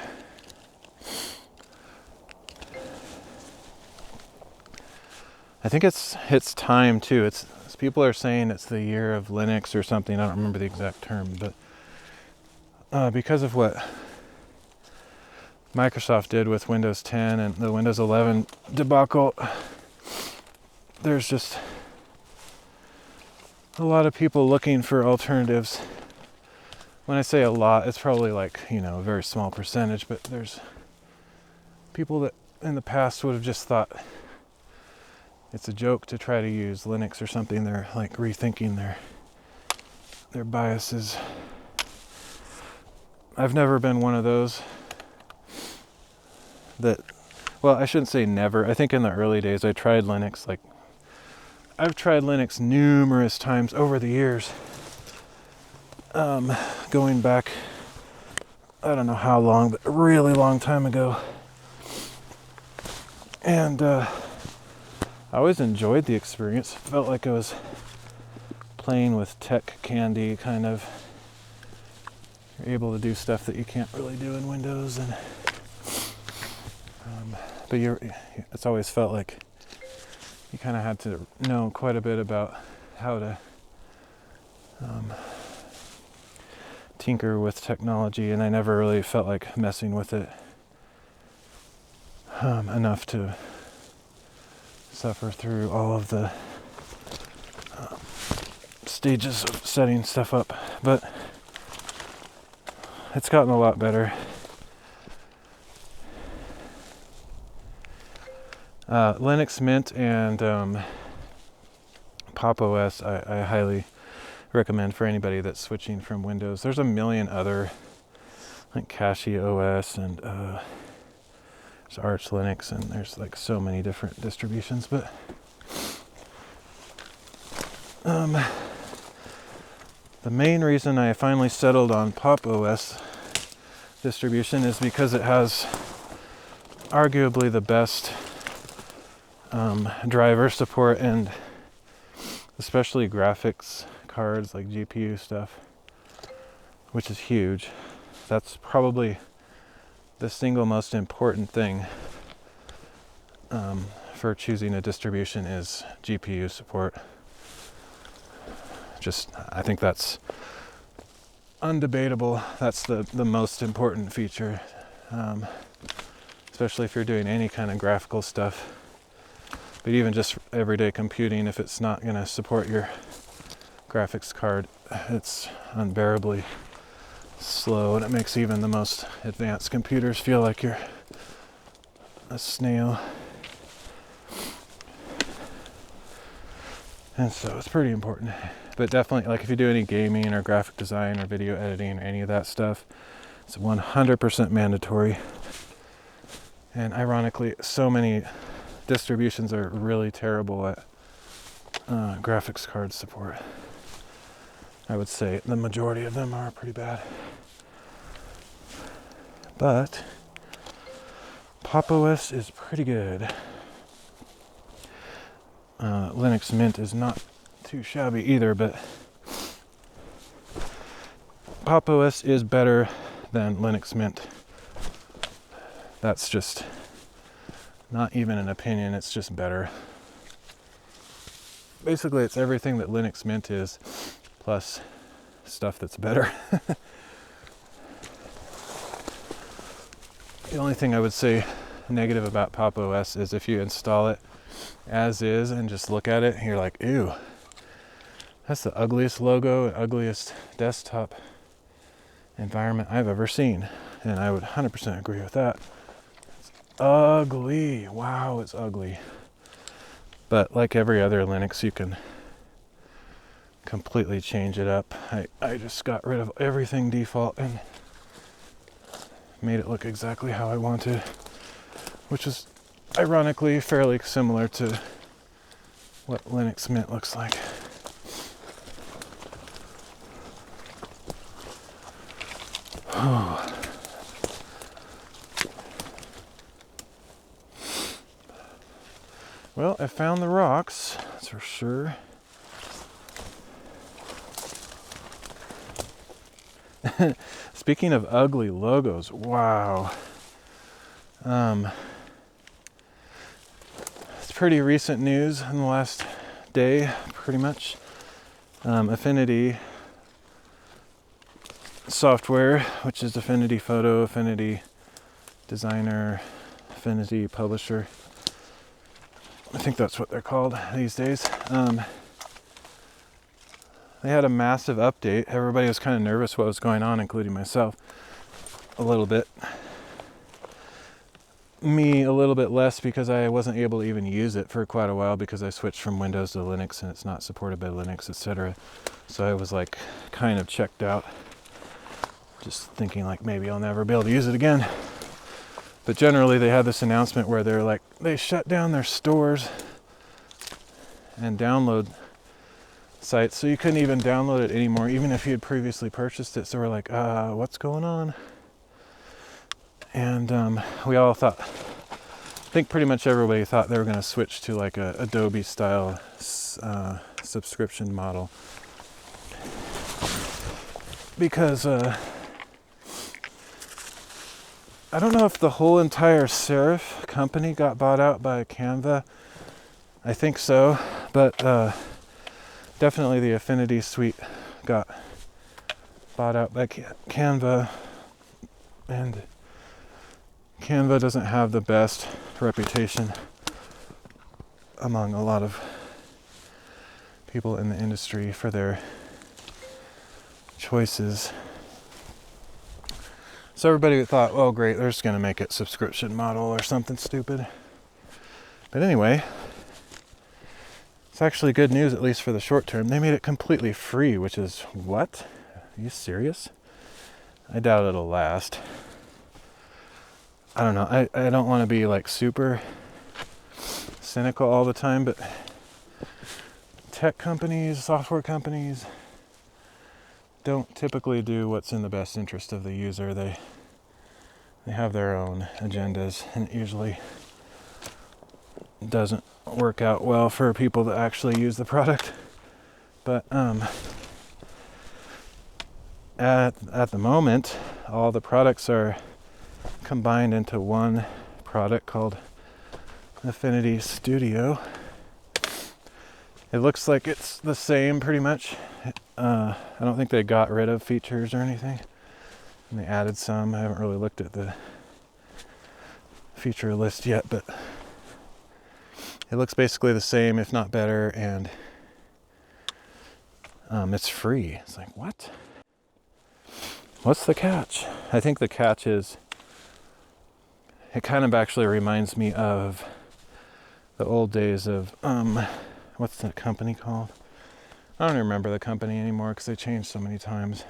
I think it's time too. It's people are saying it's the year of Linux or something. I don't remember the exact term, but because of what Microsoft did with Windows 10 and the Windows 11 debacle, there's just a lot of people looking for alternatives. When I say a lot, it's probably like, a very small percentage, but there's people that in the past would have just thought it's a joke to try to use Linux or something. They're like rethinking their biases. I've never been one of those well, I shouldn't say never. I think in the early days I tried Linux. Like I've tried Linux numerous times over the years. Going back, I don't know how long, but a really long time ago. And I always enjoyed the experience. Felt like I was playing with tech candy, kind of. You're able to do stuff that you can't really do in Windows, and but it's always felt like you kind of had to know quite a bit about how to tinker with technology, and I never really felt like messing with it enough to suffer through all of the stages of setting stuff up. But it's gotten a lot better. Linux Mint and Pop! OS I highly recommend for anybody that's switching from Windows. There's a million other, like Cashy OS and there's Arch Linux, and there's like so many different distributions. But the main reason I finally settled on Pop! OS distribution is because it has arguably the best driver support, and especially graphics cards, like GPU stuff, which is huge. That's probably the single most important thing for choosing a distribution is GPU support. I think that's undebatable. That's the most important feature, especially if you're doing any kind of graphical stuff. But even just everyday computing, if it's not going to support your graphics card, it's unbearably slow, and it makes even the most advanced computers feel like you're a snail. And so it's pretty important. But definitely, like if you do any gaming or graphic design or video editing or any of that stuff, it's 100% mandatory. And ironically, so many distributions are really terrible at graphics card support. I would say the majority of them are pretty bad. But Pop! OS is pretty good. Linux Mint is not too shabby either, but Pop! OS is better than Linux Mint That's just not even an opinion, it's just better. Basically, it's everything that Linux Mint is, plus stuff that's better. The only thing I would say negative about Pop! OS is if you install it as is and just look at it, you're like, ew, that's the ugliest logo and ugliest desktop environment I've ever seen. And I would 100% agree with that. It's ugly. Wow, it's ugly. But like every other Linux, you can completely change it up. I just got rid of everything default and made it look exactly how I wanted, which is ironically fairly similar to what Linux Mint looks like. Well, I found the rocks, that's for sure. Speaking of ugly logos, wow. It's pretty recent news in the last day, pretty much. Affinity Software, which is Affinity Photo, Affinity Designer, Affinity Publisher. I think that's what they're called these days. They had a massive update. Everybody was kind of nervous what was going on, including myself, a little bit. Me a little bit less because I wasn't able to even use it for quite a while because I switched from Windows to Linux and it's not supported by Linux, etc. So I was like kind of checked out, just thinking like maybe I'll never be able to use it again. But generally they had this announcement where they're like, they shut down their stores and download sites, so you couldn't even download it anymore, even if you had previously purchased it. So we're like, what's going on? And we all thought, I think pretty much everybody thought they were going to switch to like a Adobe style subscription model, because I don't know if the whole entire Serif company got bought out by Canva. I think so, but definitely the Affinity Suite got bought out by Canva, and Canva doesn't have the best reputation among a lot of people in the industry for their choices. So everybody thought, oh great, they're just going to make it subscription model or something stupid. But anyway, it's actually good news, at least for the short term. They made it completely free, which is, what? Are you serious? I doubt it'll last. I don't know. I don't want to be like super cynical all the time, but tech companies, software companies don't typically do what's in the best interest of the user. They have their own agendas, and it usually doesn't work out well for people that actually use the product. But at the moment, all the products are combined into one product called Affinity Studio. It looks like it's the same pretty much. I don't think they got rid of features or anything, and they added some. I haven't really looked at the feature list yet, but it looks basically the same, if not better, and it's free. It's like, what? What's the catch? I think the catch is, it kind of actually reminds me of the old days of, what's that company called? I don't even remember the company anymore because they changed so many times.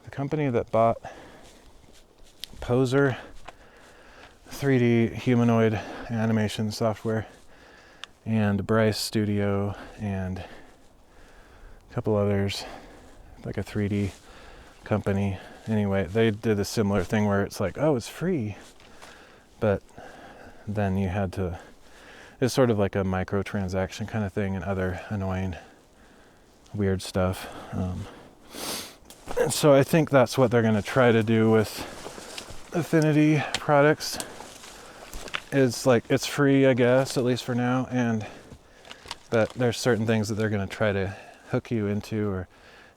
The company that bought Poser, 3D humanoid animation software, and Bryce Studio, and a couple others, like a 3D company. Anyway, they did a similar thing where it's like, oh, it's free, but then you had to, it's sort of like a microtransaction kind of thing and other annoying weird stuff. And so I think that's what they're going to try to do with Affinity products is like, it's free, I guess, at least for now, but there's certain things that they're going to try to hook you into or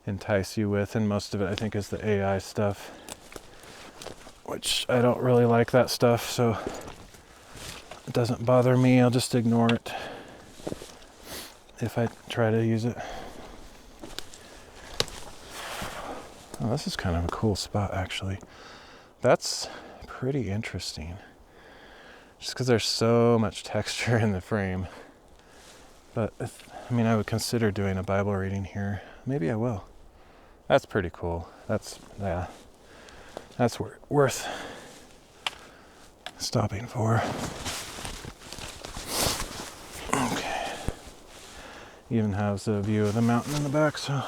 entice you with, and most of it I think is the AI stuff, which I don't really like that stuff, so it doesn't bother me. I'll just ignore it if I try to use it. Oh, this is kind of a cool spot, actually. That's pretty interesting. Just because there's so much texture in the frame. But, I would consider doing a Bible reading here. Maybe I will. That's pretty cool. That's worth stopping for. Okay. Even has a view of the mountain in the back, so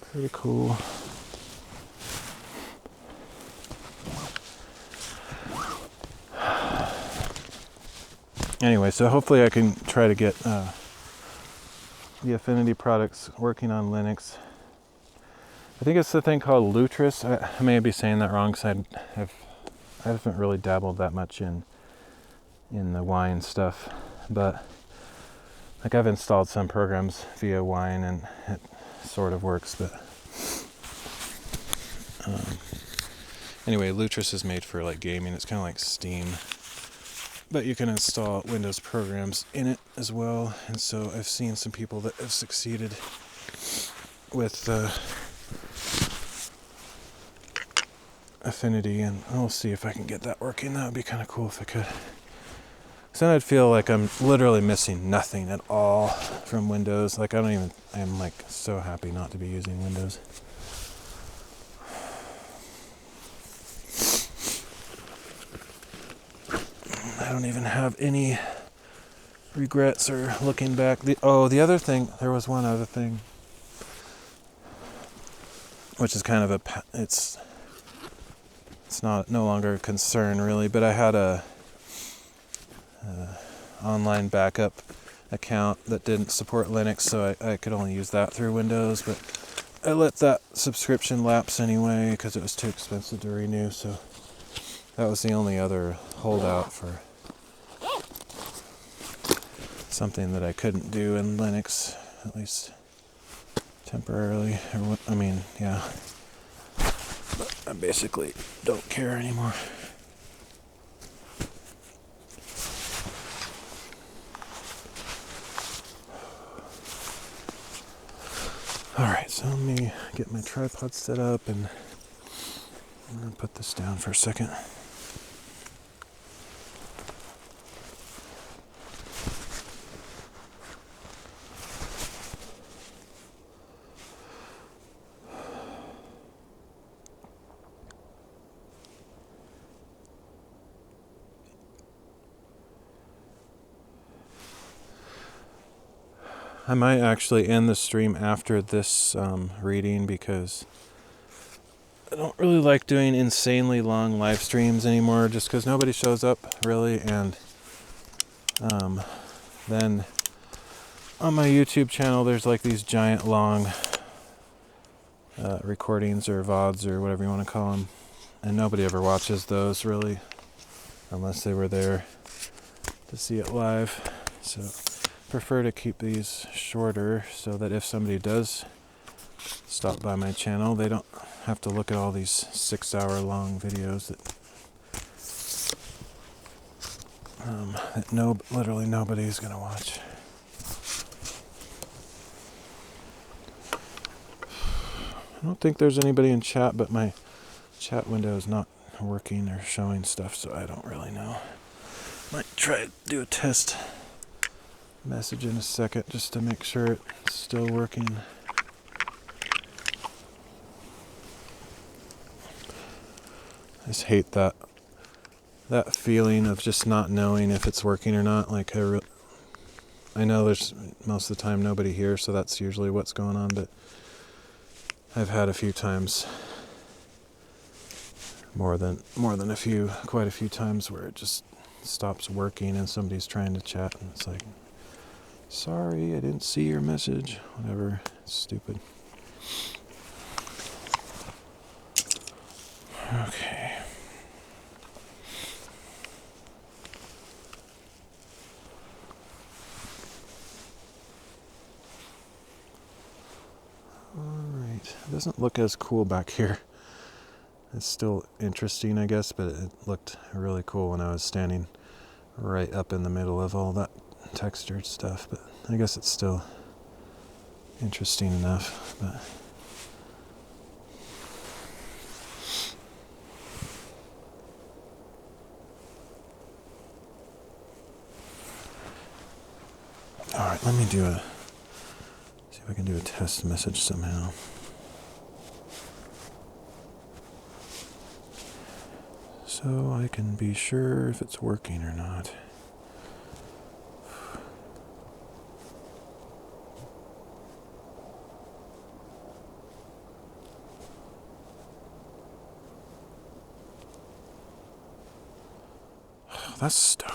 pretty cool. Anyway, so hopefully I can try to get the Affinity products working on Linux. I think it's the thing called Lutris. I may be saying that wrong because I haven't really dabbled that much in the Wine stuff, but like I've installed some programs via Wine and it sort of works. But anyway, Lutris is made for like gaming. It's kind of like Steam, but you can install Windows programs in it as well. And so I've seen some people that have succeeded with Affinity, and I'll see if I can get that working. That would be kind of cool if I could. So then I'd feel like I'm literally missing nothing at all from Windows. Like I'm like so happy not to be using Windows. I don't even have any regrets or looking back. The other thing, there was one other thing, which is kind of it's no longer a concern really, but I had a online backup account that didn't support Linux, so I could only use that through Windows, but I let that subscription lapse anyway because it was too expensive to renew, so that was the only other holdout for something that I couldn't do in Linux, at least temporarily, yeah. But I basically don't care anymore. Alright, so let me get my tripod set up and I'm going to put this down for a second. I might actually end the stream after this reading because I don't really like doing insanely long live streams anymore just because nobody shows up really, and then on my YouTube channel there's like these giant long recordings or VODs or whatever you want to call them, and nobody ever watches those really unless they were there to see it live, so prefer to keep these shorter so that if somebody does stop by my channel, they don't have to look at all these 6-hour long videos that literally nobody's gonna watch. I don't think there's anybody in chat, but my chat window is not working or showing stuff, so I don't really know. Might try to do a test message in a second just to make sure it's still working. I just hate that feeling of just not knowing if it's working or not. Like I know there's most of the time nobody here, so that's usually what's going on, but I've had a few times, more than a few, quite a few times where it just stops working and somebody's trying to chat and it's like, sorry, I didn't see your message. Whatever. It's stupid. Okay. doesn't look as cool back here. It's still interesting, I guess, but it looked really cool when I was standing right up in the middle of all that textured stuff. But I guess it's still interesting enough. But all right, let me see if I can do a test message somehow. So I can be sure if it's working or not. That's dope.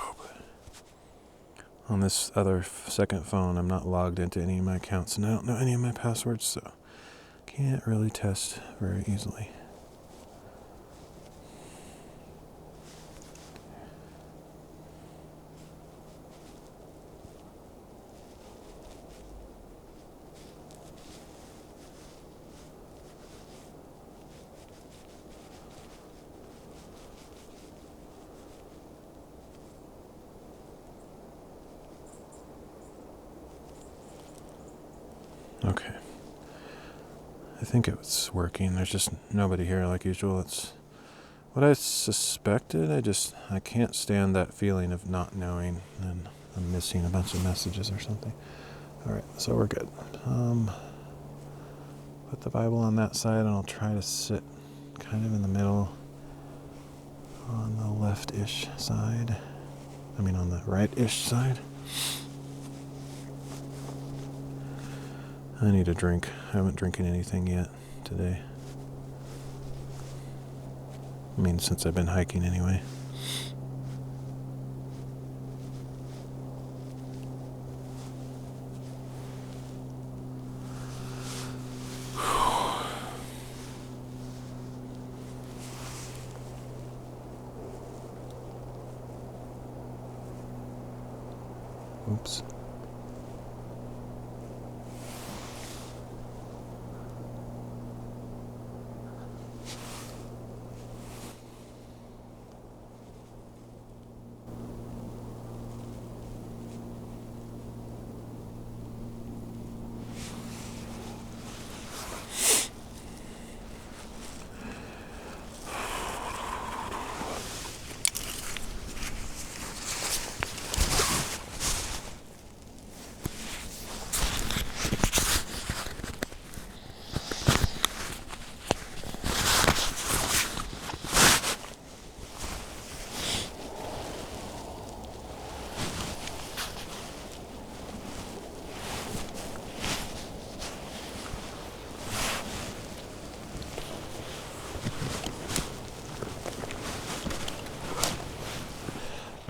On this other second phone, I'm not logged into any of my accounts, and I don't know any of my passwords, so can't really test very easily. Okay. I think it's working. There's just nobody here like usual. It's what I suspected. I can't stand that feeling of not knowing and I'm missing a bunch of messages or something. All right, so we're good. Put the Bible on that side and I'll try to sit kind of in the middle on the left-ish side. I mean on the right-ish side. I need a drink. I haven't drinking anything yet today. I mean, since I've been hiking anyway. Oops.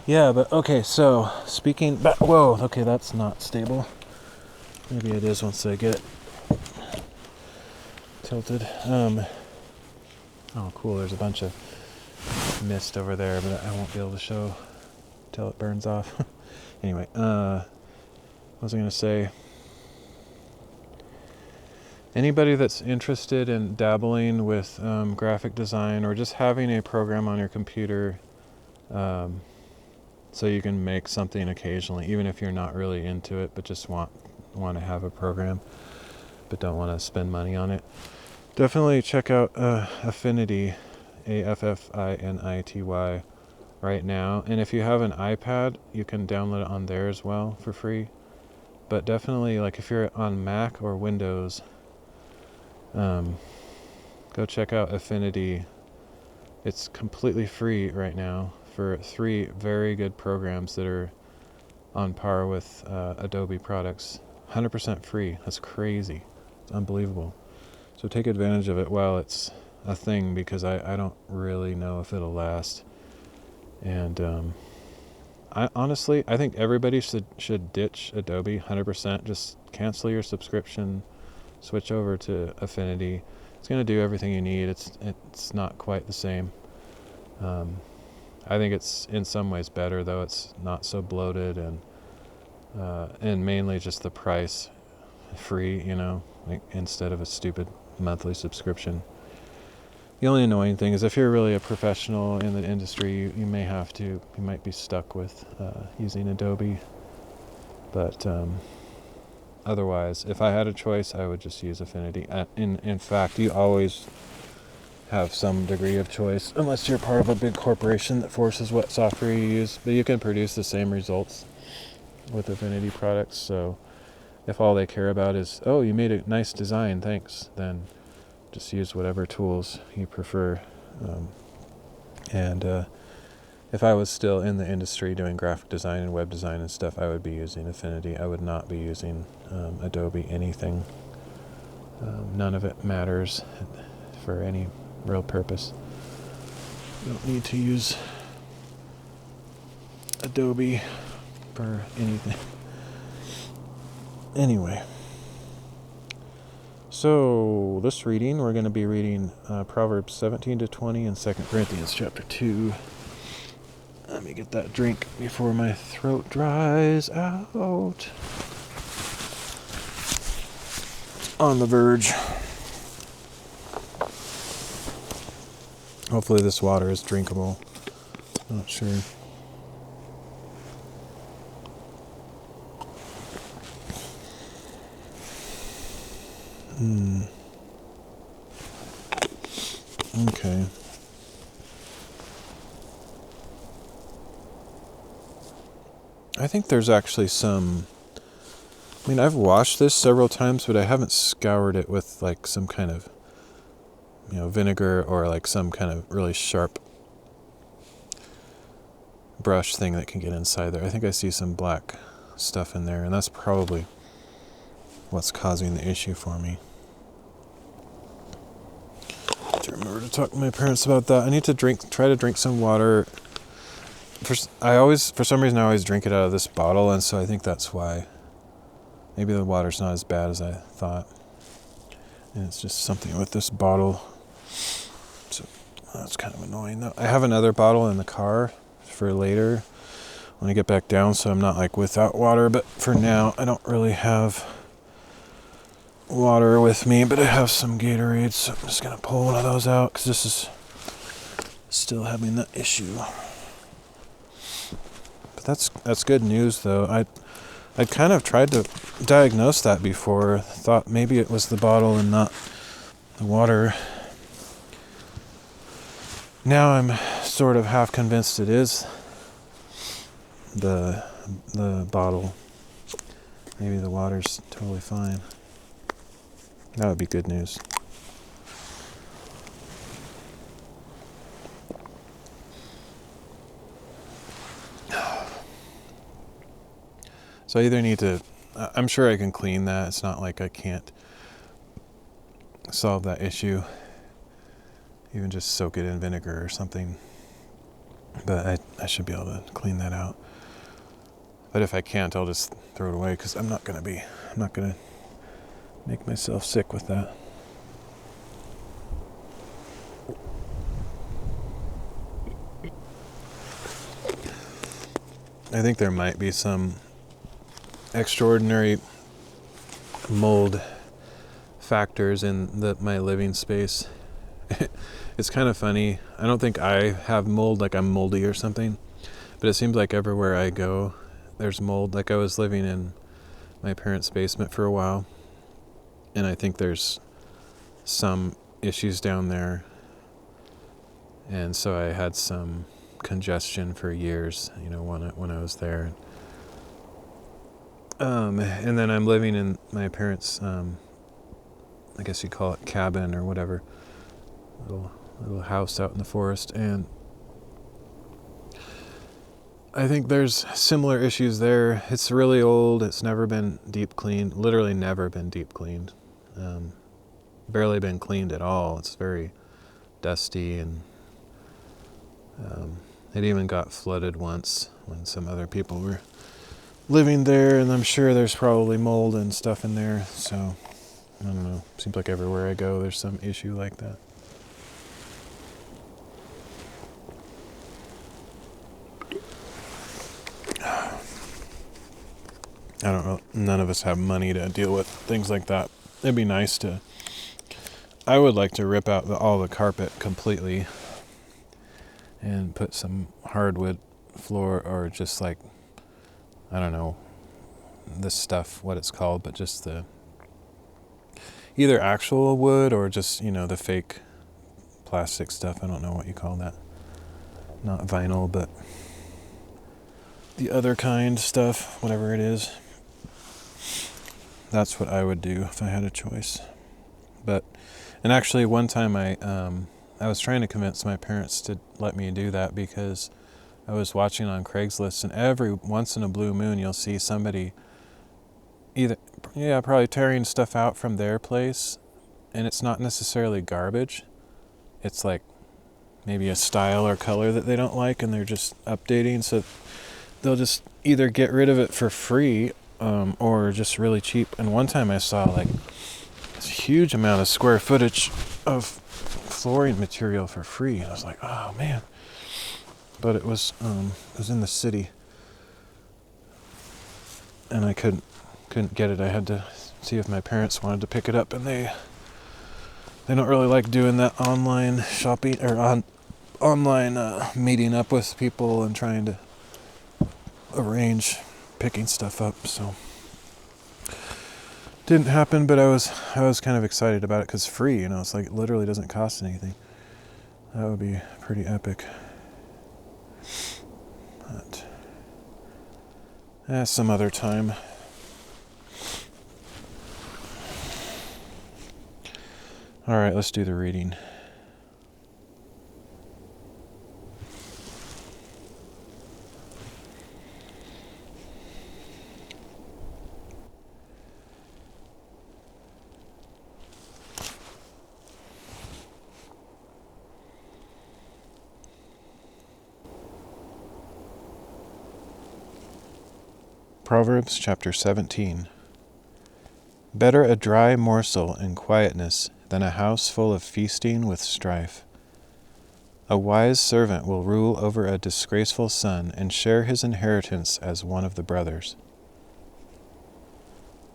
Yeah, but okay, so speaking back, whoa, okay, that's not stable. Maybe it is once I get it tilted. Oh, cool, there's a bunch of mist over there, but I won't be able to show till it burns off. Anyway, what was I going to say? Anybody that's interested in dabbling with graphic design or just having a program on your computer so you can make something occasionally, even if you're not really into it, but just want to have a program, but don't want to spend money on it. Definitely check out Affinity, AFFINITY, right now. And if you have an iPad, you can download it on there as well for free. But definitely, like if you're on Mac or Windows, go check out Affinity. It's completely free right now for 3 very good programs that are on par with Adobe products. 100% free. That's crazy. It's unbelievable. So take advantage of it while it's a thing, because I don't really know if it'll last. And I think everybody should ditch Adobe 100%. Just cancel your subscription, switch over to Affinity. It's going to do everything you need. It's not quite the same. I think it's in some ways better, though. It's not so bloated, and mainly just the price, free, like, instead of a stupid monthly subscription. The only annoying thing is if you're really a professional in the industry, you might be stuck with using Adobe. But otherwise, if I had a choice, I would just use Affinity. In fact, you always have some degree of choice, unless you're part of a big corporation that forces what software you use. But you can produce the same results with Affinity products. So if all they care about is, oh, you made a nice design, thanks, then just use whatever tools you prefer. If I was still in the industry doing graphic design and web design and stuff, I would be using Affinity. I would not be using Adobe anything. None of it matters for any real purpose. You don't need to use Adobe for anything. Anyway. So, this reading, we're going to be reading Proverbs 17 to 20 and 2 Corinthians chapter 2. Let me get that drink before my throat dries out. On the verge. Hopefully this water is drinkable. Not sure. Okay. I think there's actually some... I've washed this several times, but I haven't scoured it with like some kind of, vinegar or like some kind of really sharp brush thing that can get inside there. I think I see some black stuff in there, and that's probably what's causing the issue for me. I have to remember to talk to my parents about that. I need to try to drink some water. For some reason I always drink it out of this bottle, and so I think that's why. Maybe the water's not as bad as I thought. And it's just something with this bottle. So that's kind of annoying though. I have another bottle in the car for later when I get back down, so I'm not like without water, but for now I don't really have water with me, but I have some Gatorade, so I'm just gonna pull one of those out because this is still having that issue. But that's good news though. I kind of tried to diagnose that before. Thought maybe it was the bottle and not the water. Now I'm sort of half convinced it is the bottle. Maybe the water's totally fine. That would be good news. So I either need to... I'm sure I can clean that. It's not like I can't solve that issue. Even just soak it in vinegar or something. But I should be able to clean that out. But if I can't, I'll just throw it away because I'm not going to make myself sick with that. I think there might be some extraordinary mold factors in my living space. It's kind of funny. I don't think I have mold, like I'm moldy or something, but it seems like everywhere I go there's mold. Like I was living in my parents' basement for a while, and I think there's some issues down there, and so I had some congestion for years, when I was there. And then I'm living in my parents', I guess you call it cabin or whatever, little house out in the forest, and I think there's similar issues there. It's really old. It's never been deep cleaned. Literally never been deep cleaned. Barely been cleaned at all. It's very dusty, and it even got flooded once when some other people were living there, and I'm sure there's probably mold and stuff in there. So I don't know. Seems like everywhere I go there's some issue like that. I don't know. None of us have money to deal with things like that. It'd be nice to I would like to rip out all the carpet completely and put some hardwood floor, or just like, I don't know this stuff, what it's called, but just the either actual wood or just, the fake plastic stuff. I don't know what you call that. Not vinyl, but the other kind stuff, whatever it is. That's what I would do if I had a choice. And actually one time I was trying to convince my parents to let me do that, because I was watching on Craigslist, and every once in a blue moon you'll see somebody probably tearing stuff out from their place, and it's not necessarily garbage. It's like maybe a style or color that they don't like, and they're just updating, so they'll just either get rid of it for free or just really cheap. And one time I saw like this huge amount of square footage of flooring material for free, and I was like, oh man. But it was in the city, and I couldn't get it. I had to see if my parents wanted to pick it up, and they don't really like doing that online shopping, or online meeting up with people and trying to arrange picking stuff up. So didn't happen, but I was kind of excited about it, because free, it's like it literally doesn't cost anything. That would be pretty epic. But some other time. All right, let's do the reading. Proverbs chapter 17. Better a dry morsel in quietness than a house full of feasting with strife. A wise servant will rule over a disgraceful son and share his inheritance as one of the brothers.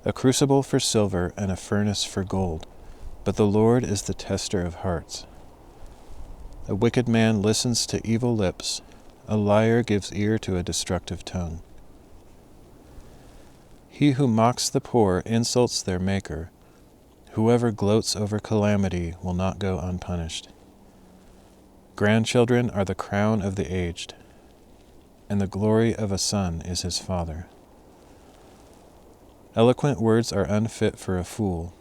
A crucible for silver and a furnace for gold, but the Lord is the tester of hearts. A wicked man listens to evil lips, a liar gives ear to a destructive tongue. He who mocks the poor insults their maker. Whoever gloats over calamity will not go unpunished. Grandchildren are the crown of the aged, and the glory of a son is his father. Eloquent words are unfit for a fool.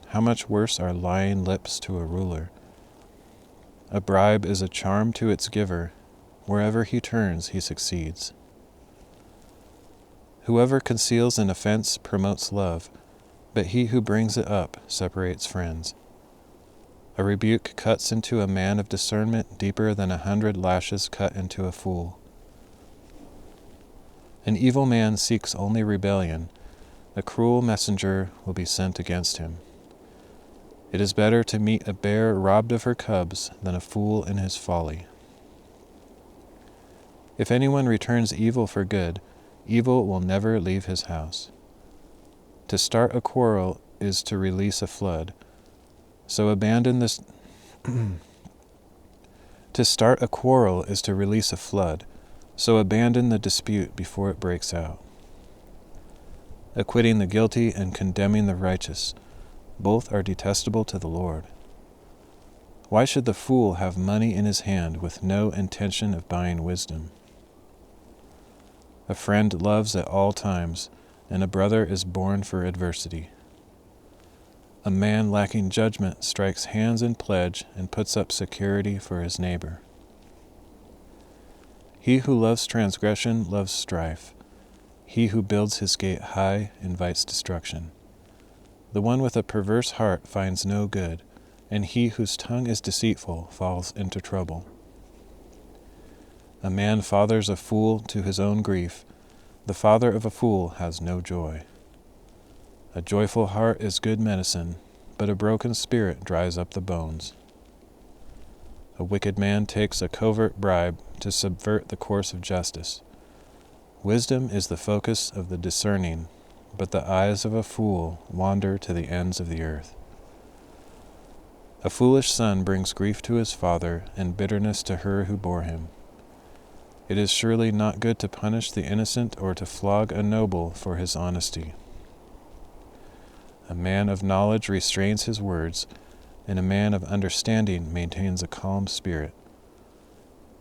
How much worse are lying lips to a ruler? A bribe is a charm to its giver. Wherever he turns, he succeeds. Whoever conceals an offense promotes love, but he who brings it up separates friends. A rebuke cuts into a man of discernment deeper than 100 lashes cut into a fool. An evil man seeks only rebellion. A cruel messenger will be sent against him. It is better to meet a bear robbed of her cubs than a fool in his folly. If anyone returns evil for good, evil will never leave his house. To start a quarrel is to release a flood. So abandon this. To start a quarrel is to release a flood. So abandon the dispute before it breaks out. Acquitting the guilty and condemning the righteous, both are detestable to the Lord. Why should the fool have money in his hand with no intention of buying wisdom? A friend loves at all times, and a brother is born for adversity. A man lacking judgment strikes hands in pledge and puts up security for his neighbor. He who loves transgression loves strife. He who builds his gate high invites destruction. The one with a perverse heart finds no good, and he whose tongue is deceitful falls into trouble. A man fathers a fool to his own grief. The father of a fool has no joy. A joyful heart is good medicine, but a broken spirit dries up the bones. A wicked man takes a covert bribe to subvert the course of justice. Wisdom is the focus of the discerning, but the eyes of a fool wander to the ends of the earth. A foolish son brings grief to his father, and bitterness to her who bore him. It is surely not good to punish the innocent or to flog a noble for his honesty. A man of knowledge restrains his words, and a man of understanding maintains a calm spirit.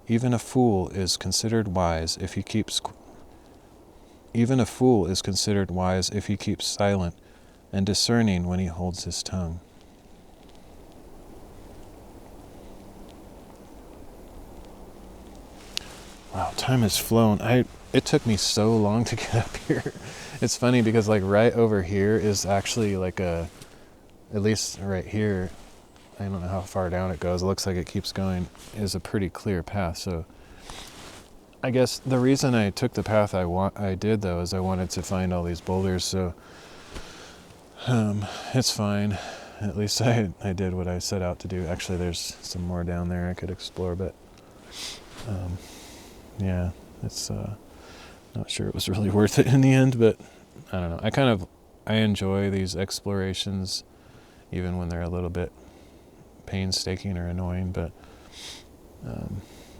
Even a fool is considered wise if he keeps silent, and discerning when he holds his tongue. Wow, time has flown. It took me so long to get up here. It's funny because right over here is actually at least right here, I don't know how far down it goes. It looks like it keeps going, is a pretty clear path. So I guess the reason I took the path I did though is I wanted to find all these boulders. So it's fine. At least I did what I set out to do. Actually, there's some more down there I could explore, but yeah, it's not sure it was really worth it in the end, but I don't know. I enjoy these explorations, even when they're a little bit painstaking or annoying, but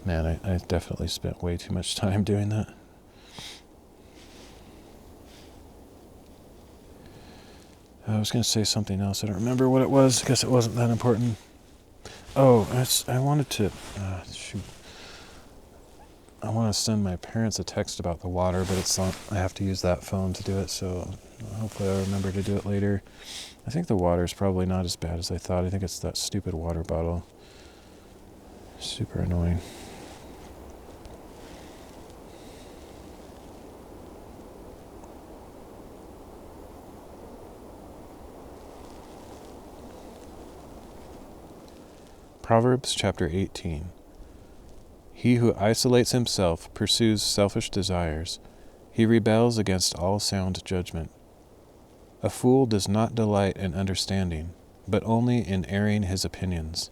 man, I definitely spent way too much time doing that. I was going to say something else. I don't remember what it was. I guess it wasn't that important. Oh, I wanted to, shoot. I want to send my parents a text about the water, but it's not, I have to use that phone to do it, so hopefully I'll remember to do it later. I think the water's probably not as bad as I thought. I think it's that stupid water bottle. Super annoying. Proverbs chapter 18. He who isolates himself pursues selfish desires. He rebels against all sound judgment. A fool does not delight in understanding, but only in airing his opinions.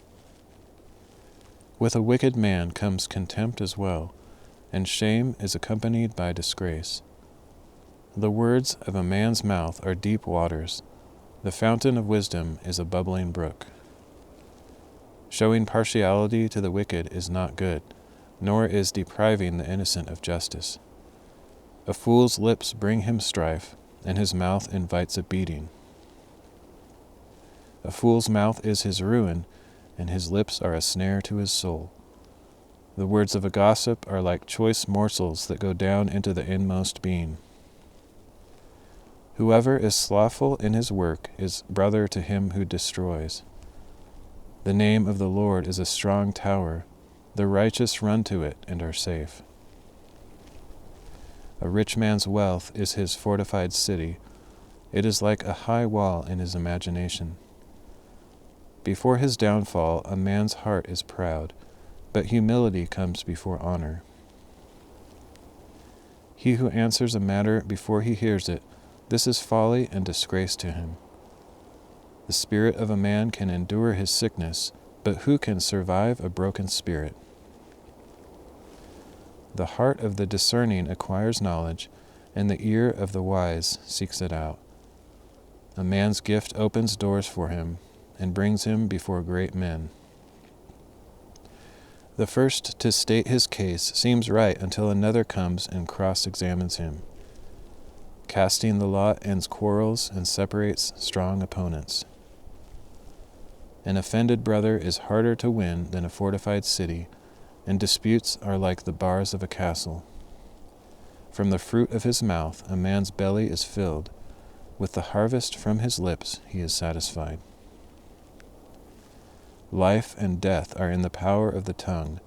With a wicked man comes contempt as well, and shame is accompanied by disgrace. The words of a man's mouth are deep waters. The fountain of wisdom is a bubbling brook. Showing partiality to the wicked is not good, nor is depriving the innocent of justice. A fool's lips bring him strife, and his mouth invites a beating. A fool's mouth is his ruin, and his lips are a snare to his soul. The words of a gossip are like choice morsels that go down into the inmost being. Whoever is slothful in his work is brother to him who destroys. The name of the Lord is a strong tower. The righteous run to it and are safe. A rich man's wealth is his fortified city. It is like a high wall in his imagination. Before his downfall, a man's heart is proud, but humility comes before honor. He who answers a matter before he hears it, this is folly and disgrace to him. The spirit of a man can endure his sickness, but who can survive a broken spirit? The heart of the discerning acquires knowledge, and the ear of the wise seeks it out. A man's gift opens doors for him, and brings him before great men. The first to state his case seems right until another comes and cross-examines him. Casting the lot ends quarrels and separates strong opponents. An offended brother is harder to win than a fortified city, and disputes are like the bars of a castle. From the fruit of his mouth a man's belly is filled. With the harvest from his lips he is satisfied. Life and death are in the power of the tongue,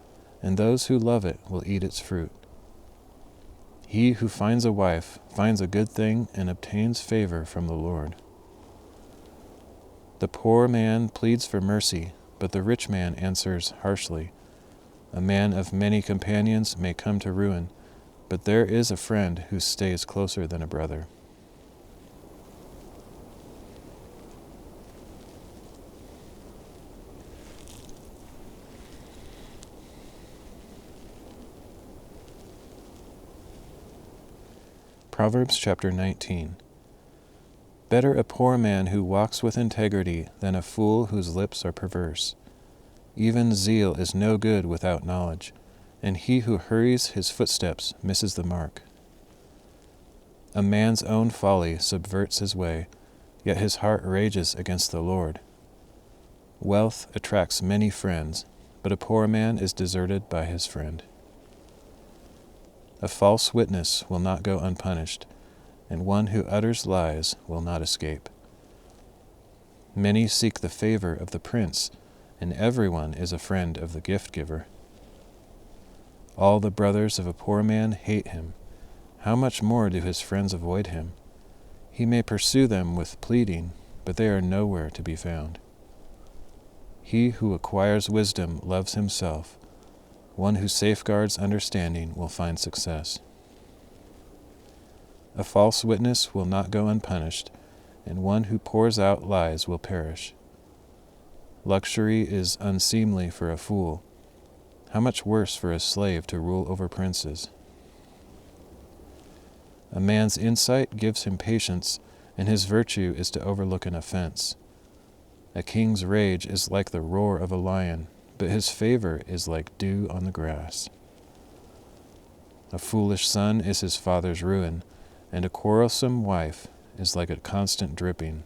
and those who love it will eat its fruit. He who finds a wife finds a good thing and obtains favor from the Lord. The poor man pleads for mercy, but the rich man answers harshly. A man of many companions may come to ruin, but there is a friend who stays closer than a brother. Proverbs chapter 19. Better a poor man who walks with integrity than a fool whose lips are perverse. Even zeal is no good without knowledge, and he who hurries his footsteps misses the mark. A man's own folly subverts his way, yet his heart rages against the Lord. Wealth attracts many friends, but a poor man is deserted by his friend. A false witness will not go unpunished, and one who utters lies will not escape. Many seek the favor of the prince, and everyone is a friend of the gift-giver. All the brothers of a poor man hate him. How much more do his friends avoid him? He may pursue them with pleading, but they are nowhere to be found. He who acquires wisdom loves himself. One who safeguards understanding will find success. A false witness will not go unpunished, and one who pours out lies will perish. Luxury is unseemly for a fool. How much worse for a slave to rule over princes? A man's insight gives him patience, and his virtue is to overlook an offense. A king's rage is like the roar of a lion, but his favor is like dew on the grass. A foolish son is his father's ruin, and a quarrelsome wife is like a constant dripping.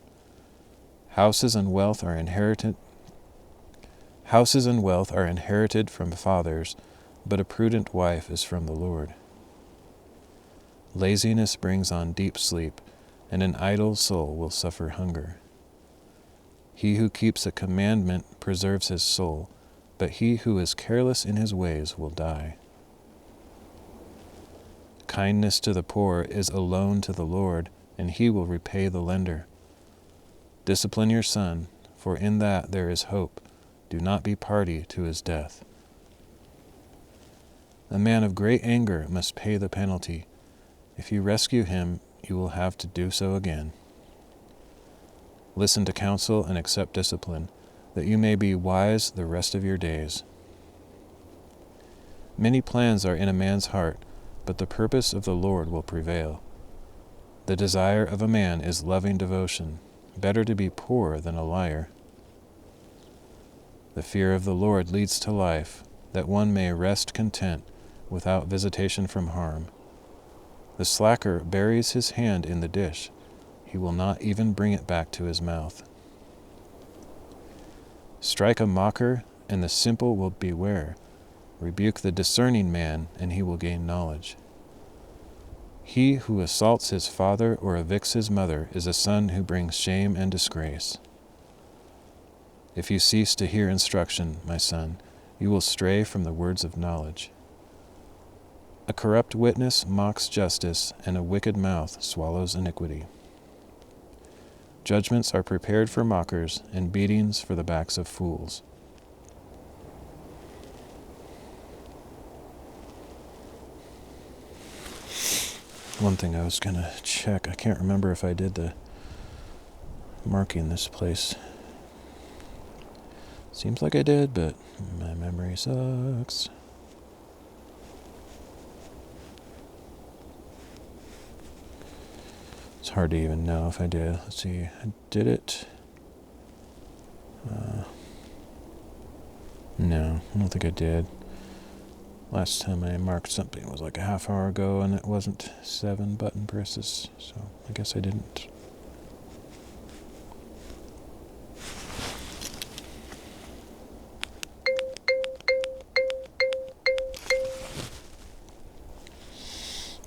Houses and wealth are inherited from fathers, but a prudent wife is from the Lord. Laziness brings on deep sleep, and an idle soul will suffer hunger. He who keeps a commandment preserves his soul, but he who is careless in his ways will die. Kindness to the poor is a loan to the Lord, and he will repay the lender. Discipline your son, for in that there is hope. Do not be party to his death. A man of great anger must pay the penalty. If you rescue him, you will have to do so again. Listen to counsel and accept discipline, that you may be wise the rest of your days. Many plans are in a man's heart, but the purpose of the Lord will prevail. The desire of a man is loving devotion. Better to be poor than a liar. The fear of the Lord leads to life, that one may rest content without visitation from harm. The slacker buries his hand in the dish. He will not even bring it back to his mouth. Strike a mocker, and the simple will beware. Rebuke the discerning man, and he will gain knowledge. He who assaults his father or evicts his mother is a son who brings shame and disgrace. If you cease to hear instruction, my son, you will stray from the words of knowledge. A corrupt witness mocks justice, and a wicked mouth swallows iniquity. Judgments are prepared for mockers, and beatings for the backs of fools. One thing I was going to check, I can't remember if I did the marking this place. Seems like I did, but my memory sucks. It's hard to even know if I did. Let's see, I did it. No, I don't think I did. Last time I marked something was like a half hour ago, and it wasn't 7 button presses, so I guess I didn't.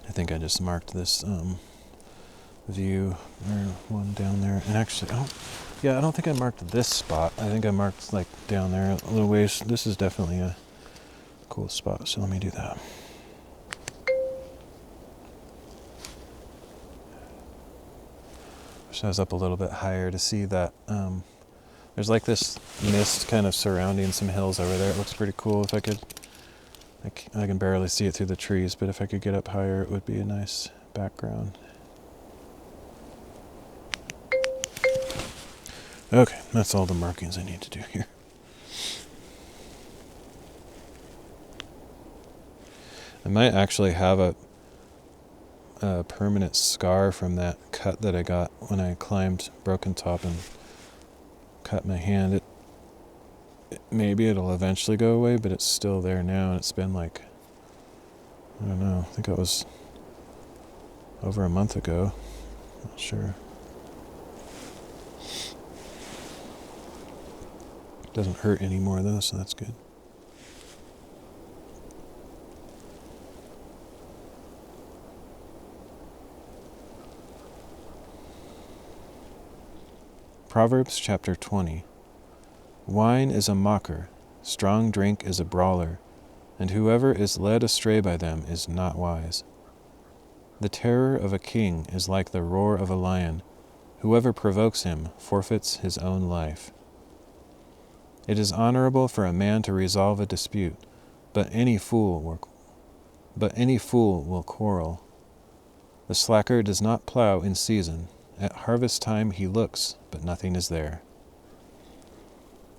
I think I just marked this view or one down there, and actually, I don't think I marked this spot. I think I marked like down there a little ways. This is definitely a cool spot, so let me do that. Wish I was up a little bit higher to see that. There's like this mist kind of surrounding some hills over there. It looks pretty cool. If I could, I can barely see it through the trees, but if I could get up higher, it would be a nice background. Okay, that's all the markings I need to do here. I might actually have a permanent scar from that cut that I got when I climbed Broken Top and cut my hand. Maybe it'll eventually go away, but it's still there now, and it's been like, I don't know, I think it was over a month ago. Not sure. It doesn't hurt anymore though, so that's good. Proverbs chapter 20. Wine is a mocker, strong drink is a brawler, and whoever is led astray by them is not wise. The terror of a king is like the roar of a lion. Whoever provokes him forfeits his own life. It is honorable for a man to resolve a dispute, but any fool will quarrel. The slacker does not plow in season. At harvest time he looks, but nothing is there.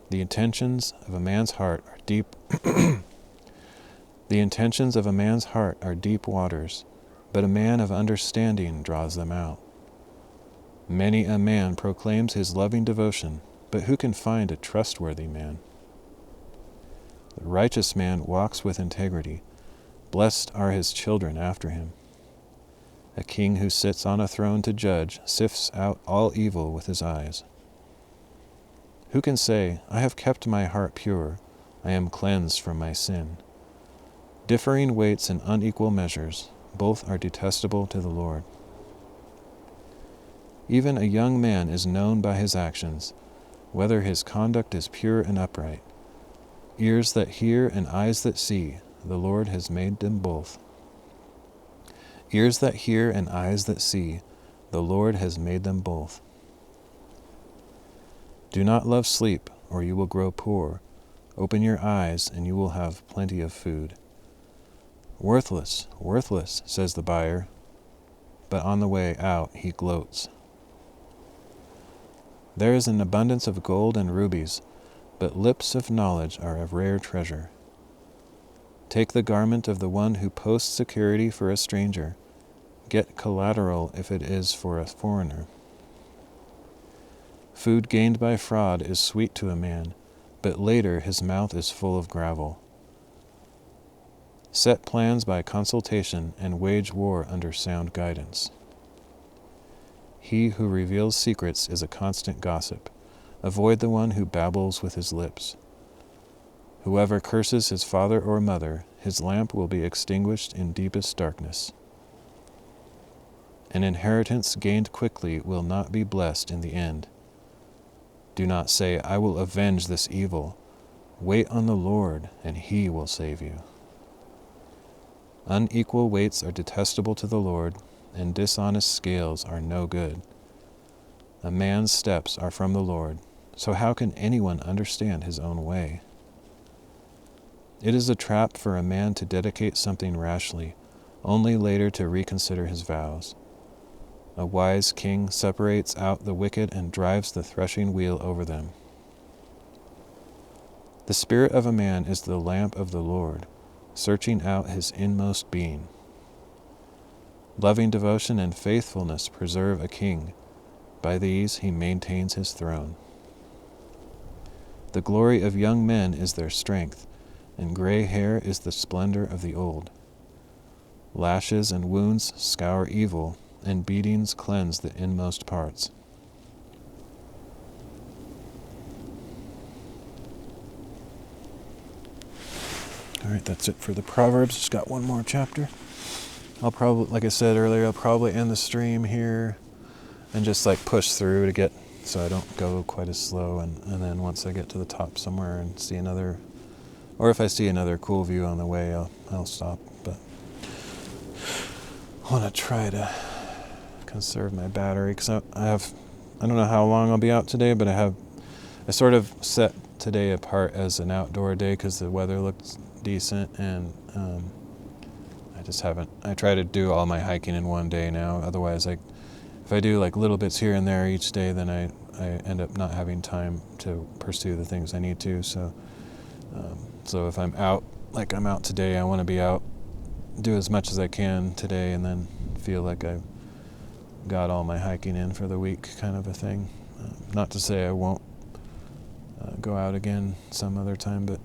The intentions of a man's heart are deep. The intentions of a man's heart are deep waters, but a man of understanding draws them out. Many a man proclaims his loving devotion, but who can find a trustworthy man? The righteous man walks with integrity. Blessed are his children after him. A king who sits on a throne to judge sifts out all evil with his eyes. Who can say, I have kept my heart pure, I am cleansed from my sin? Differing weights and unequal measures, both are detestable to the Lord. Even a young man is known by his actions, whether his conduct is pure and upright. Ears that hear and eyes that see, the Lord has made them both. Ears that hear and eyes that see, the Lord has made them both. Do not love sleep, or you will grow poor. Open your eyes, and you will have plenty of food. Worthless, worthless, says the buyer, but on the way out he gloats. There is an abundance of gold and rubies, but lips of knowledge are a rare treasure. Take the garment of the one who posts security for a stranger. Get collateral if it is for a foreigner. Food gained by fraud is sweet to a man, but later his mouth is full of gravel. Set plans by consultation and wage war under sound guidance. He who reveals secrets is a constant gossip. Avoid the one who babbles with his lips. Whoever curses his father or mother, his lamp will be extinguished in deepest darkness. An inheritance gained quickly will not be blessed in the end. Do not say, I will avenge this evil. Wait on the Lord, and he will save you. Unequal weights are detestable to the Lord, and dishonest scales are no good. A man's steps are from the Lord, so how can anyone understand his own way? It is a trap for a man to dedicate something rashly, only later to reconsider his vows. A wise king separates out the wicked and drives the threshing wheel over them. The spirit of a man is the lamp of the Lord, searching out his inmost being. Loving devotion and faithfulness preserve a king. By these he maintains his throne. The glory of young men is their strength, and gray hair is the splendor of the old. Lashes and wounds scour evil, and beatings cleanse the inmost parts. All right, that's it for the Proverbs. Just got one more chapter. I'll probably, like I said earlier, I'll probably end the stream here and just like push through to get, so I don't go quite as slow. And then once I get to the top somewhere and see another, or if I see another cool view on the way, I'll stop. But I want to try to conserve my battery because I don't know how long I'll be out today, but I sort of set today apart as an outdoor day because the weather looked decent, and I try to do all my hiking in one day now. Otherwise, if I do like little bits here and there each day, then I end up not having time to pursue the things I need to. So if I'm out, like I'm out today, I want to be out do as much as I can today and then feel like I got all my hiking in for the week, kind of a thing. Not to say I won't go out again some other time, but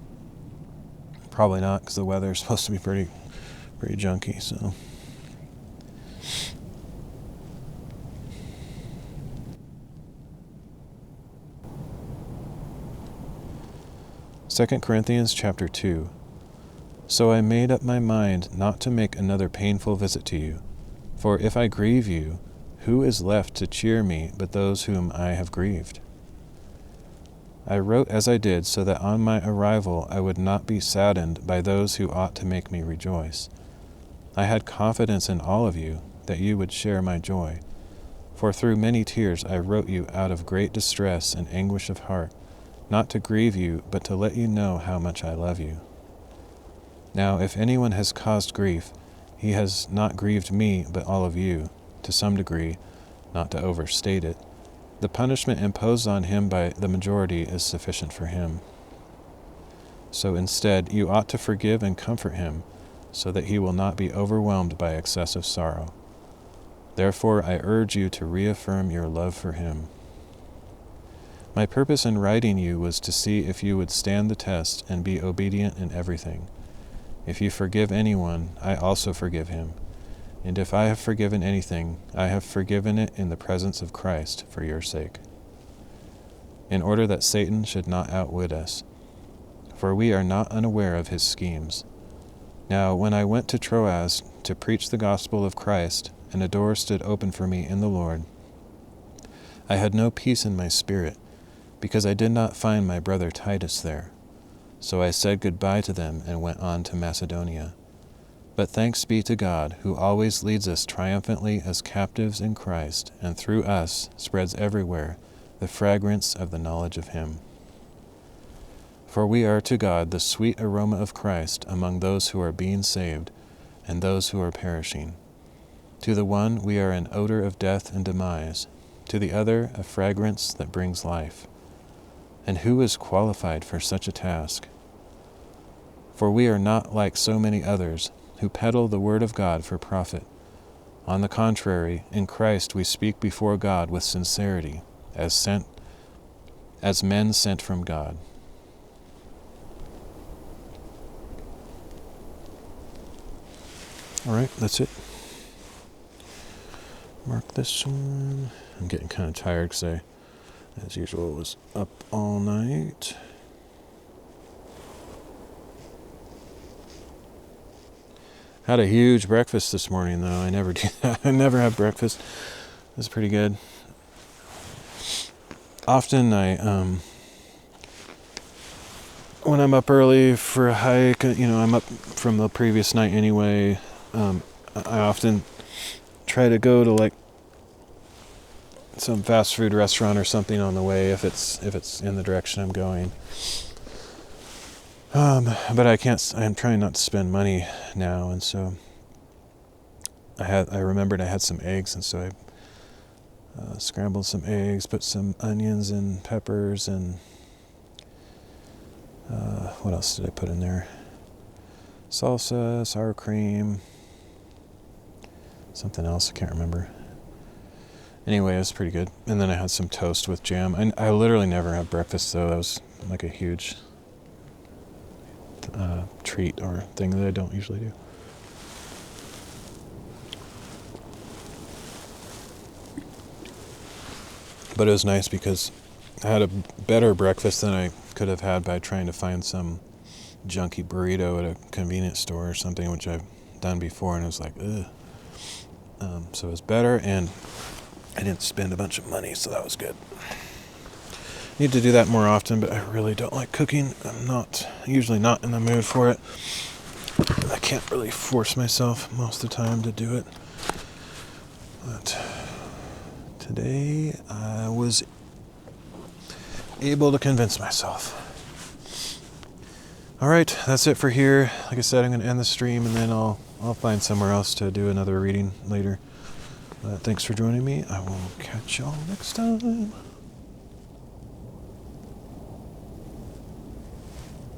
probably not, because the weather is supposed to be pretty junky. So 2 Corinthians chapter 2. So I made up my mind not to make another painful visit to you. For if I grieve you, who is left to cheer me but those whom I have grieved? I wrote as I did so that on my arrival I would not be saddened by those who ought to make me rejoice. I had confidence in all of you that you would share my joy. For through many tears I wrote you out of great distress and anguish of heart, not to grieve you, but to let you know how much I love you. Now, if anyone has caused grief, he has not grieved me, but all of you, to some degree, not to overstate it. The punishment imposed on him by the majority is sufficient for him. So instead, you ought to forgive and comfort him, so that he will not be overwhelmed by excessive sorrow. Therefore, I urge you to reaffirm your love for him. My purpose in writing you was to see if you would stand the test and be obedient in everything. If you forgive anyone, I also forgive him. And if I have forgiven anything, I have forgiven it in the presence of Christ for your sake, in order that Satan should not outwit us. For we are not unaware of his schemes. Now, when I went to Troas to preach the gospel of Christ, and a door stood open for me in the Lord, I had no peace in my spirit, because I did not find my brother Titus there. So I said goodbye to them and went on to Macedonia. But thanks be to God, who always leads us triumphantly as captives in Christ, and through us spreads everywhere the fragrance of the knowledge of him. For we are to God the sweet aroma of Christ among those who are being saved and those who are perishing. To the one we are an odor of death and demise, to the other a fragrance that brings life. And who is qualified for such a task? For we are not like so many others who peddle the word of God for profit. On the contrary, in Christ we speak before God with sincerity, as men sent from God. All right, that's it. Mark this one. I'm getting kind of tired because I, as usual, was up all night. Had a huge breakfast this morning, though. I never do that. I never have breakfast. It was pretty good. Often when I'm up early for a hike, I'm up from the previous night anyway. I often try to go to like some fast food restaurant or something on the way if it's in the direction I'm going. But I can't. I'm trying not to spend money now, and so I remembered I had some eggs, and so I scrambled some eggs, put some onions and peppers, and what else did I put in there? Salsa, sour cream, something else I can't remember. Anyway, it was pretty good. And then I had some toast with jam. And I literally never have breakfast, so that was like a huge treat or thing that I don't usually do. But it was nice because I had a better breakfast than I could have had by trying to find some junky burrito at a convenience store or something, which I've done before, and it was like, ugh. So it was better, and I didn't spend a bunch of money, so that was good. Need to do that more often, but I really don't like cooking. I'm usually not in the mood for it. I can't really force myself most of the time to do it. But today I was able to convince myself. All right, that's it for here. Like I said, I'm going to end the stream, and then I'll find somewhere else to do another reading later. Thanks for joining me. I will catch y'all next time.